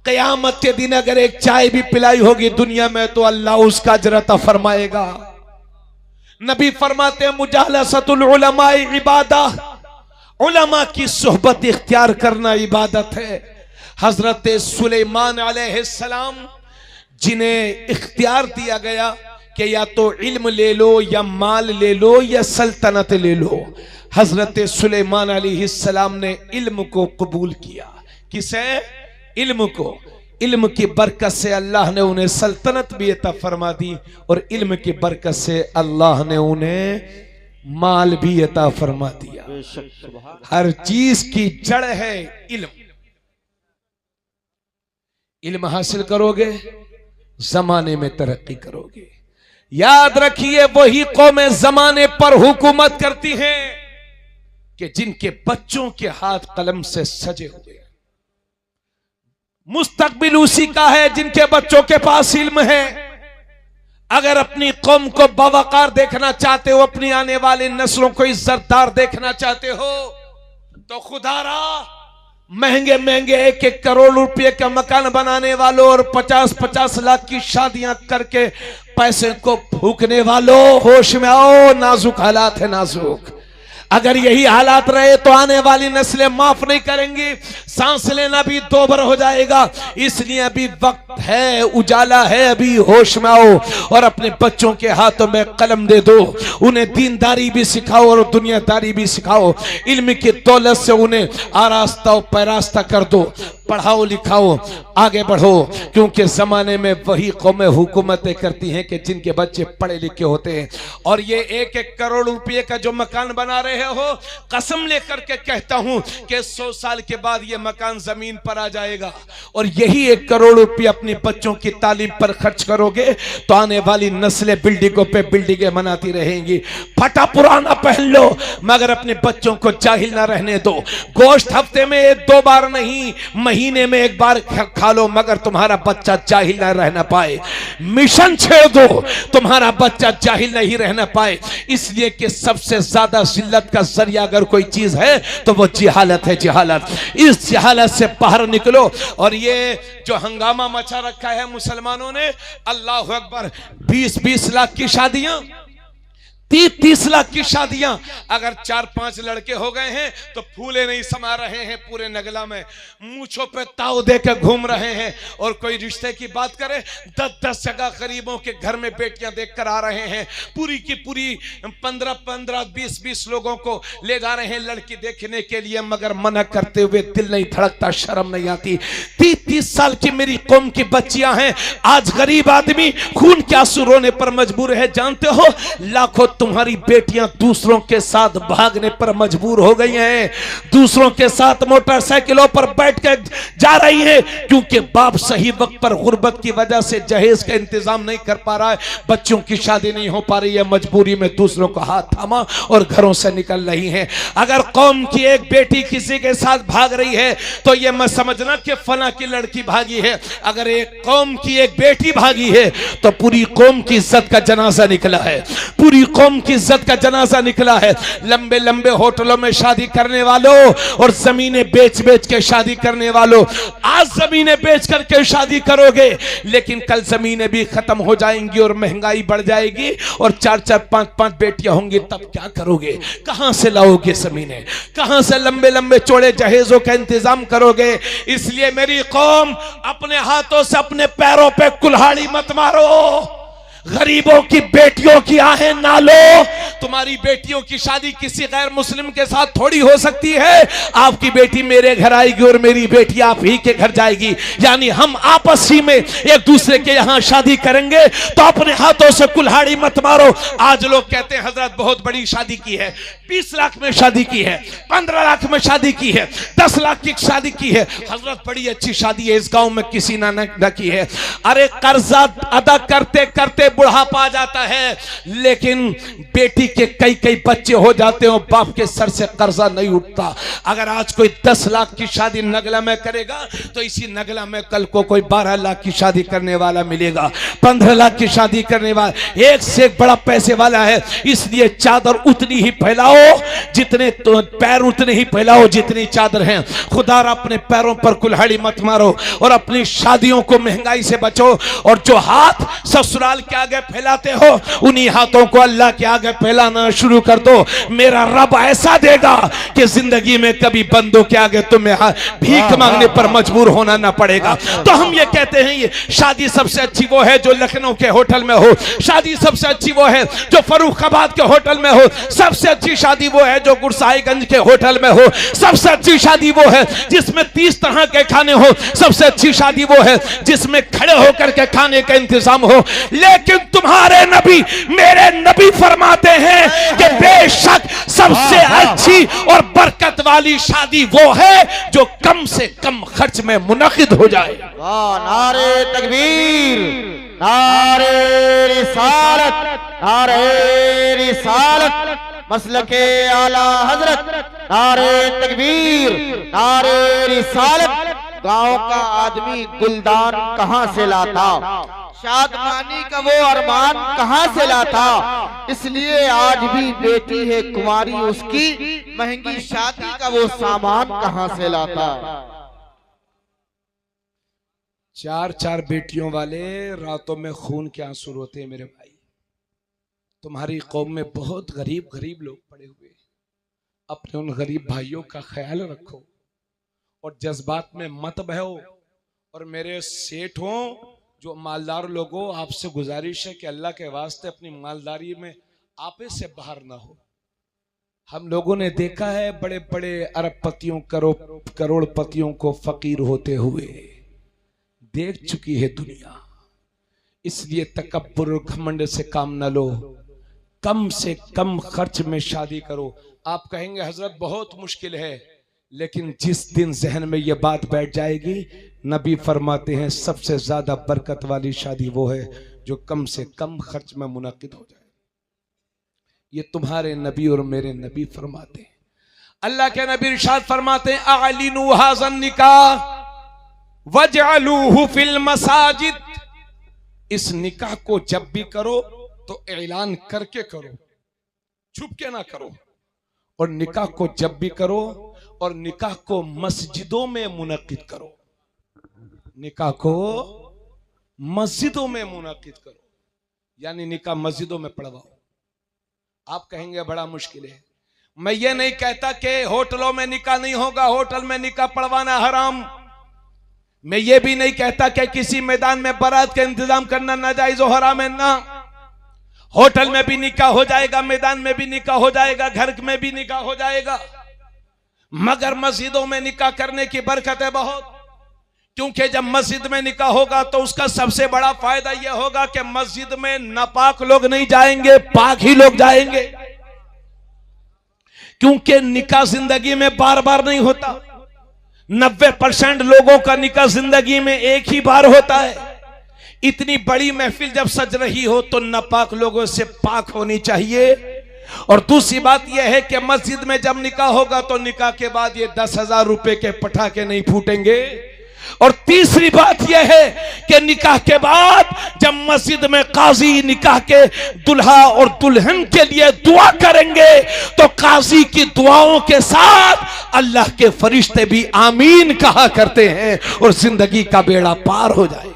[SPEAKER 1] क़यामत के दिन अगर एक चाय भी पिलाई होगी दुनिया में तो अल्लाह उसका अजर अता फरमाएगा। नबी फरमाते हैं मुजालसतुल उलमा इबादा, उलमा की सोहबत इख्तियार करना इबादत है। हजरत सुलेमान अलैहिस्सलाम जिन्हें इख्तियार दिया गया कि या तो इल्म ले लो या माल ले लो या सल्तनत ले लो, हजरत सुलेमान अलैहिस्सलाम ने इल्म को कबूल किया। किसे? इल्म को। इल्म की बरकत से अल्लाह ने उन्हें सल्तनत भी अता फरमा दी और इल्म की बरकत से अल्लाह ने उन्हें माल भी अता फरमा दिया। हर चीज की जड़ है इल्म। इल्म हासिल करोगे जमाने में तरक्की करोगे। याद रखिए वही कौमें जमाने पर हुकूमत करती हैं कि जिनके बच्चों के हाथ कलम से सजे हुए। मुस्तकबिल उसी का है जिनके बच्चों के पास इल्म है। अगर अपनी कौम को बावकार देखना चाहते हो, अपनी आने वाली नस्लों को इज्जतदार देखना चाहते हो तो खुदारा महंगे महंगे 1-1 करोड़ रुपए का मकान बनाने वालों और 50-50 लाख की शादियां करके पैसे को फूकने वालों, होश में आओ, नाजुक हालात है नाजुक। अगर यही हालात रहे तो आने वाली नस्लें माफ नहीं करेंगी, सांस लेना भी दोबर हो जाएगा। इसलिए अभी वक्त है, उजाला है, अभी होश में आओ और अपने बच्चों के हाथों में कलम दे दो। उन्हें दीनदारी भी सिखाओ और दुनियादारी भी सिखाओ। इल्म की दौलत से उन्हें आरास्ता और पैरास्ता कर दो। पढ़ाओ लिखाओ, आगे बढ़ो, क्योंकि जमाने में वही कौमें हुकूमतें करती हैं कि जिनके बच्चे पढ़े लिखे होते हैं। और ये 1-1 करोड़ रुपए का जो मकान बना रहे हो, कसम लेकर के कहता हूं कि 100 साल के बाद ये मकान जमीन पर आ जाएगा। और यही 1 करोड़ रुपए अपने बच्चों की तालीम पर खर्च करोगे तो आने वाली नस्लें बिल्डिंगों पे बिल्डिंगें बनाती रहेंगी। फटा पुराना पहन लो मगर अपने बच्चों को जाहिल ना रहने दो। गोश्त हफ्ते में 1-2 बार नहीं, महीने में 1 बार खा लो मगर तुम्हारा बच्चा जाहिल ना रहना पाए। मिशन छेड़ दो, तुम्हारा बच्चा जाहिल नहीं रहना पाए। इसलिए कि सबसे ज्यादा जिल्लत का जरिया अगर कोई चीज है तो वो जिहालत है। जिहालत, इस जिहालत से बाहर निकलो। और ये जो हंगामा मचा रखा है मुसलमानों ने, अल्लाह अकबर, 20-20 लाख की शादियां, 30-30 लाख की शादियां। अगर 4-5 लड़के हो गए हैं तो फूले नहीं समा रहे हैं पूरे नगला में, मूंछों पे ताव देकर घूम रहे हैं। और कोई रिश्ते की बात करे 10-10 जगह गरीबों के घर में बेटियां देखकर आ रहे हैं। पूरी की पूरी 15-15, 20-20 लोगों को ले जा रहे हैं लड़की देखने के लिए, मगर मना करते हुए दिल नहीं धड़कता, शर्म नहीं आती। 30-30 साल की मेरी कौम की बच्चियां हैं। आज गरीब आदमी खून के आंसू रोने पर मजबूर है। जानते हो, लाखों तुम्हारी बेटियां दूसरों के साथ भागने पर मजबूर हो गई हैं, दूसरों के साथ मोटरसाइकिलों पर बैठ कर जा रही हैं, क्योंकि बाप सही वक्त पर गुर्बत की वजह से जहेज का इंतजाम नहीं कर पा रहा है, बच्चों की शादी नहीं हो पा रही है, मजबूरी में दूसरों को हाथ थामा और घरों से निकल रही हैं। अगर कौम की एक बेटी किसी के साथ भाग रही है तो यह मत समझना कि फला की लड़की भागी है। अगर एक कौम की एक बेटी भागी है तो पूरी कौम की इज्जत का जनाजा निकला है, पूरी कौम की इज्जत का जनाजा निकला है। लंबे लंबे होटलों में शादी करने वालों और जमीनें बेच बेच के शादी करने वालों, आज जमीनें बेच करके शादी करोगे लेकिन कल जमीनें भी खत्म हो जाएंगी और महंगाई बढ़ जाएगी और 4-4, 5-5 बेटियां होंगी, तब क्या करोगे? कहां से लाओगे जमीनें? कहां से लंबे लंबे चौड़े जहेजों का इंतजाम करोगे? इसलिए मेरी कौम, अपने हाथों से अपने पैरों पे कुल्हाड़ी मत मारो। गरीबों की बेटियों की आहें ना लो तुम्हारी बेटियों की शादी किसी गैर मुस्लिम के साथ थोड़ी हो सकती है। आपकी बेटी मेरे घर आएगी और मेरी बेटी आप ही के घर जाएगी, यानी हम आपस ही में एक दूसरे के यहाँ शादी करेंगे। तो अपने हाथों से कुल्हाड़ी मत मारो। आज लोग कहते हैं हजरत बहुत बड़ी शादी की है, 20 लाख में शादी की है, 15 लाख में शादी की है, 10 लाख की शादी की है। हजरत बड़ी अच्छी शादी है, इस गांव में किसी न की है। अरे कर्जा अदा करते करते बुढ़ापा आ जाता है, लेकिन बेटी के कई कई बच्चे हो जाते हो, बाप के सर से कर्जा नहीं उठता। अगर आज कोई 10 लाख की शादी नगला में करेगा तो इसी नगला में कल को कोई 12 लाख की शादी करने वाला मिलेगा, 15 लाख की शादी करने वाला, एक से एक बड़ा पैसे वाला है। इसलिए चादर उतनी ही फैलाओ जितने, तो पैर उतने ही फैलाओ जितनी चादर हैं। खुदा अपने पैरों पर कुल्हाड़ी मत मारो और अपनी शादियों को महंगाई से बचो। और जो हाथ ससुराल के आगे फैलाते हो उन्हीं हाथों को अल्लाह के आगे फैलाना शुरू कर दो। मेरा रब ऐसा देगा कि जिंदगी में कभी बंदों के आगे तुम्हें भीख मांगने पर मजबूर होना ना पड़ेगा। तो हम ये कहते हैं ये शादी सबसे अच्छी वो है जो लखनऊ के होटल में हो, शादी सबसे अच्छी वो है जो फर्रुखाबाद के होटल में हो, सबसे अच्छी शादी वो है जो गुरसाईगंज के होटल में हो, सबसे अच्छी शादी वो है जिसमें 30 तरह के खाने हो, सबसे अच्छी शादी वो है जिसमें खड़े होकर के खाने का इंतजाम हो। लेकिन तुम्हारे नबी, मेरे नबी फरमाते हैं कि बेशक सबसे अच्छी और बरकत वाली शादी वो है जो कम से कम खर्च में मुनक़िद हो जाए।
[SPEAKER 2] नारे तकबीर, नारे रिसालत, नारे रिसालत, मसलके आला हजरत, नारे तकबीर, नारे रिसालत। गांव का आदमी गुलदान कहां से लाता, शादमानी का वो अरमान कहां से लाता। इसलिए आज भी बेटी है कुंवारी, उसकी महंगी शादी का वो सामान कहां से लाता।
[SPEAKER 1] 4 बेटियों वाले रातों में खून के आंसू रोते हैं। मेरे भाई, तुम्हारी कौम में बहुत गरीब गरीब लोग पड़े हुए, अपने उन गरीब भाइयों का ख्याल रखो और जज्बात में मत बहो। और मेरे सेठों, जो मालदार लोगों, आपसे गुजारिश है कि अल्लाह के वास्ते अपनी मालदारी में आपे से बाहर ना हो। हम लोगों ने देखा है बड़े बड़े अरबपतियों, करोड़पतियों को फकीर होते हुए देख चुकी है दुनिया। इसलिए तकब्बुर और घमंड से काम न लो, कम से कम खर्च में शादी करो। आप कहेंगे हजरत बहुत मुश्किल है, लेकिन जिस दिन जहन में यह बात बैठ जाएगी, नबी फरमाते हैं सबसे ज्यादा बरकत वाली शादी वो है जो कम से कम खर्च में मुनक़िद हो जाए। ये तुम्हारे नबी और मेरे नबी फरमाते हैं। अल्लाह के नबी इरशाद फरमाते हैं अअलिनु हाज़न निकाह वजअलूहु फिल मसाजिद। इस निकाह को जब भी करो तो ऐलान करके करो, छुप के ना करो। और निकाह को जब भी करो और निकाह को मस्जिदों में मुनक़िद करो, निकाह को मस्जिदों में मुनक़िद करो, यानी निकाह मस्जिदों में पढ़वाओ। आप कहेंगे बड़ा मुश्किल है। मैं ये नहीं कहता कि होटलों में निकाह नहीं होगा, होटल में निकाह पढ़वाना हराम। मैं ये भी नहीं कहता कि किसी मैदान में बारात का इंतजाम करना नाजायज और हराम है, ना। होटल में भी निकाह हो जाएगा, मैदान में भी निकाह हो जाएगा, घर में भी निकाह हो जाएगा, मगर मस्जिदों में निकाह करने की बरकत है बहुत। क्योंकि जब मस्जिद में निकाह होगा तो उसका सबसे बड़ा फायदा यह होगा कि मस्जिद में नापाक लोग नहीं जाएंगे, पाक ही लोग जाएंगे। क्योंकि निकाह जिंदगी में बार बार नहीं होता। 90% लोगों का निकाह जिंदगी में एक ही बार होता है। इतनी बड़ी महफिल जब सज रही हो तो नापाक लोगों से पाक होनी चाहिए। और दूसरी बात यह है कि मस्जिद में जब निकाह होगा तो निकाह के बाद ये 10,000 रुपए के पटाखे नहीं फूटेंगे। और तीसरी बात यह है कि निकाह के बाद जब मस्जिद में काजी निकाह के दुल्हा और दुल्हन के लिए दुआ करेंगे तो काजी की दुआओं के साथ अल्लाह के फरिश्ते भी आमीन कहा करते हैं और जिंदगी का बेड़ा पार हो जाएगा।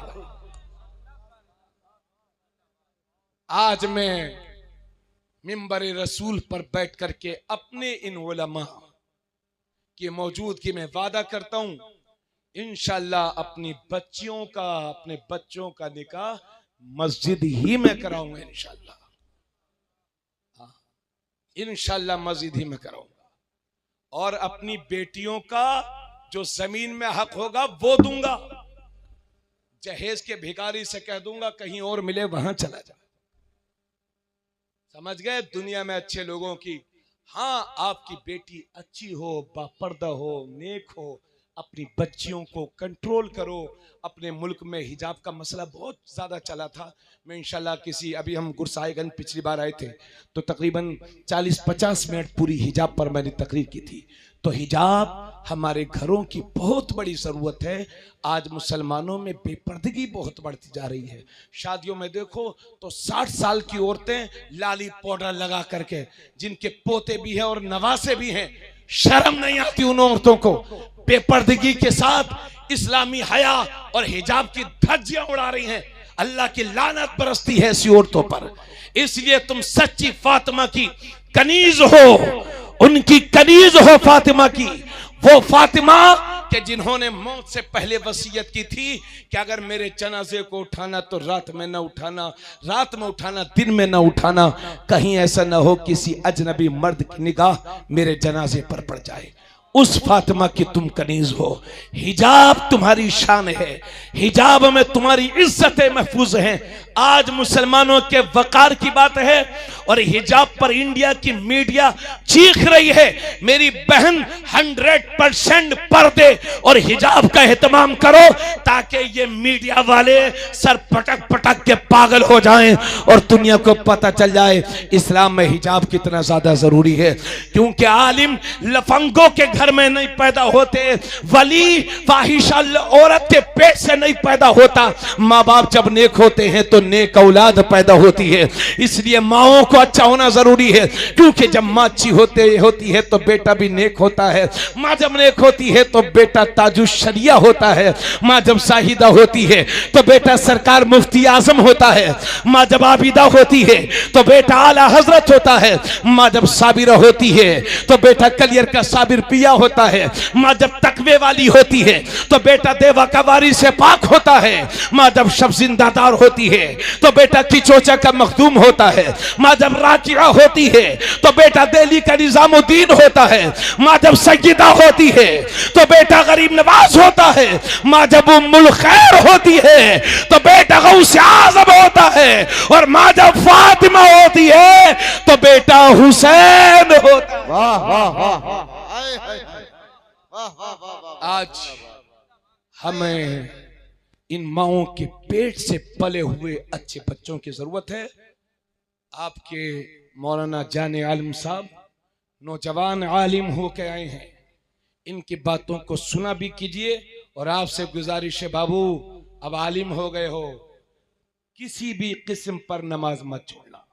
[SPEAKER 1] आज मैं मिंबर रसूल पर बैठ करके अपने इन उलमा की मौजूदगी में वादा करता हूं, इंशाअल्लाह अपनी बच्चियों का, अपने बच्चों का निकाह मस्जिद ही में कराऊंगा इंशाअल्लाह। इंशाल्लाह मस्जिद ही में कराऊंगा और अपनी बेटियों का जो जमीन में हक होगा वो दूंगा। जहेज के भिखारी से कह दूंगा कहीं और मिले वहां चला जा। समझ गए? दुनिया में अच्छे लोगों की, हाँ आपकी बेटी अच्छी हो, बापर्दा हो, नेक हो, अपनी बच्चियों को कंट्रोल करो। अपने मुल्क में हिजाब का मसला बहुत ज़्यादा चला था। मैं इंशाल्लाह अभी हम गुरसाहिगंज पिछली बार आए थे तो तकरीबन 40-50 मिनट पूरी हिजाब पर मैंने तकरीर की थी। तो हिजाब हमारे घरों की बहुत बड़ी ज़रूरत है। आज मुसलमानों में बेपर्दगी बहुत बढ़ती जा रही है। शादियों में देखो तो 60 साल की औरतें लाली पाउडर लगा करके, जिनके पोते भी हैं और नवासे भी हैं, शर्म नहीं आती उन औरतों को, बेपर्दगी के साथ इस्लामी हया और हिजाब की धज्जियां उड़ा रही हैं। अल्लाह की लानत बरसती है ऐसी औरतों पर। इसलिए तुम सच्ची फातिमा की कनीज हो, उनकी कनीज हो फातिमा की, वो फातिमा कि जिन्होंने मौत से पहले वसीयत की थी कि अगर मेरे जनाजे को उठाना तो रात में ना उठाना, रात में उठाना, दिन में ना उठाना, कहीं ऐसा ना हो किसी अजनबी मर्द की निगाह मेरे जनाजे पर पड़ जाए। उस फातिमा की तुम कनीज हो। हिजाब तुम्हारी शान है, हिजाब में तुम्हारी इज्जतें महफूज हैं। आज मुसलमानों के वकार की बात है और हिजाब पर इंडिया की मीडिया चीख रही है। मेरी बहन 100% पर्दे और हिजाब का एहतमाम करो ताकि ये मीडिया वाले सर पटक पटक के पागल हो जाएं और दुनिया को पता चल जाए इस्लाम में हिजाब कितना ज्यादा जरूरी है। क्योंकि आलिम लफंगों के घर में नहीं पैदा होते, वली फाहिशा औरत के पेट से नहीं पैदा होता। माँ बाप जब नेक होते हैं तो नेक औलाद पैदा होती है। इसलिए माओं को अच्छा होना जरूरी है, क्योंकि जब माँ अच्छी होती है तो बेटा भी नेक होता है। माँ जब नेक होती है तो बेटा ताजुश शरिया होता है। माँ जब शाहिदा होती है तो बेटा सरकार मुफ्ती आजम होता है। माँ जब आबिदा होती है तो बेटा आला हजरत होता है। माँ जब साबिरा होती है तो बेटा कलियर का साबिर पिया होता है। माँ जब तकवे वाली होती है तो बेटा देवा का वारिस से पाक होता है। माँ जब शब जिंदादार होती है तो बेटा किचोचा का मखदूम होता है। माँ जब राकिया होती है तो बेटा दिल्ली का निजामुद्दीन होता है। माँ जब सज्जिदा होती है तो बेटा गरीब नवाज होता है। माँ जब उम्मुल खैर होती है तो बेटा गौसे आज़म होता है। और माँ जब फातिमा होती है तो बेटा हुसैन होता है।
[SPEAKER 2] वाह वाह वाह वाह।
[SPEAKER 1] आज हमें इन माओं के पेट से पले हुए अच्छे बच्चों की जरूरत है। आपके मौलाना जाने आलिम साहब नौजवान आलिम होके आए हैं, इनकी बातों को सुना भी कीजिए। और आपसे गुजारिश है बाबू, अब आलिम हो गए हो, किसी भी किस्म पर नमाज मत छोड़ना।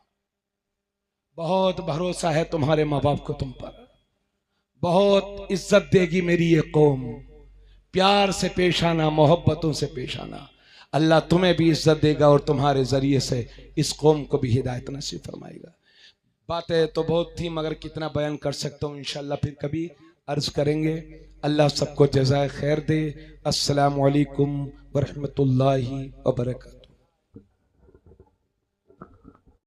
[SPEAKER 1] बहुत भरोसा है तुम्हारे माँ बाप को तुम पर, बहुत इज्जत देगी मेरी ये कौम। प्यार से पेश आना, मोहब्बतों से पेश आना, अल्लाह तुम्हें भी इज्जत देगा और तुम्हारे जरिए से इस कौम को भी हिदायत नसीब फरमाएगा। बातें तो बहुत थी मगर कितना बयान कर सकता हूँ, इंशाल्लाह फिर कभी अर्ज करेंगे। अल्लाह सबको जज़ाए खैर दे। अस्सलामु अलैकुम व रहमतुल्लाहि व बरकातहू।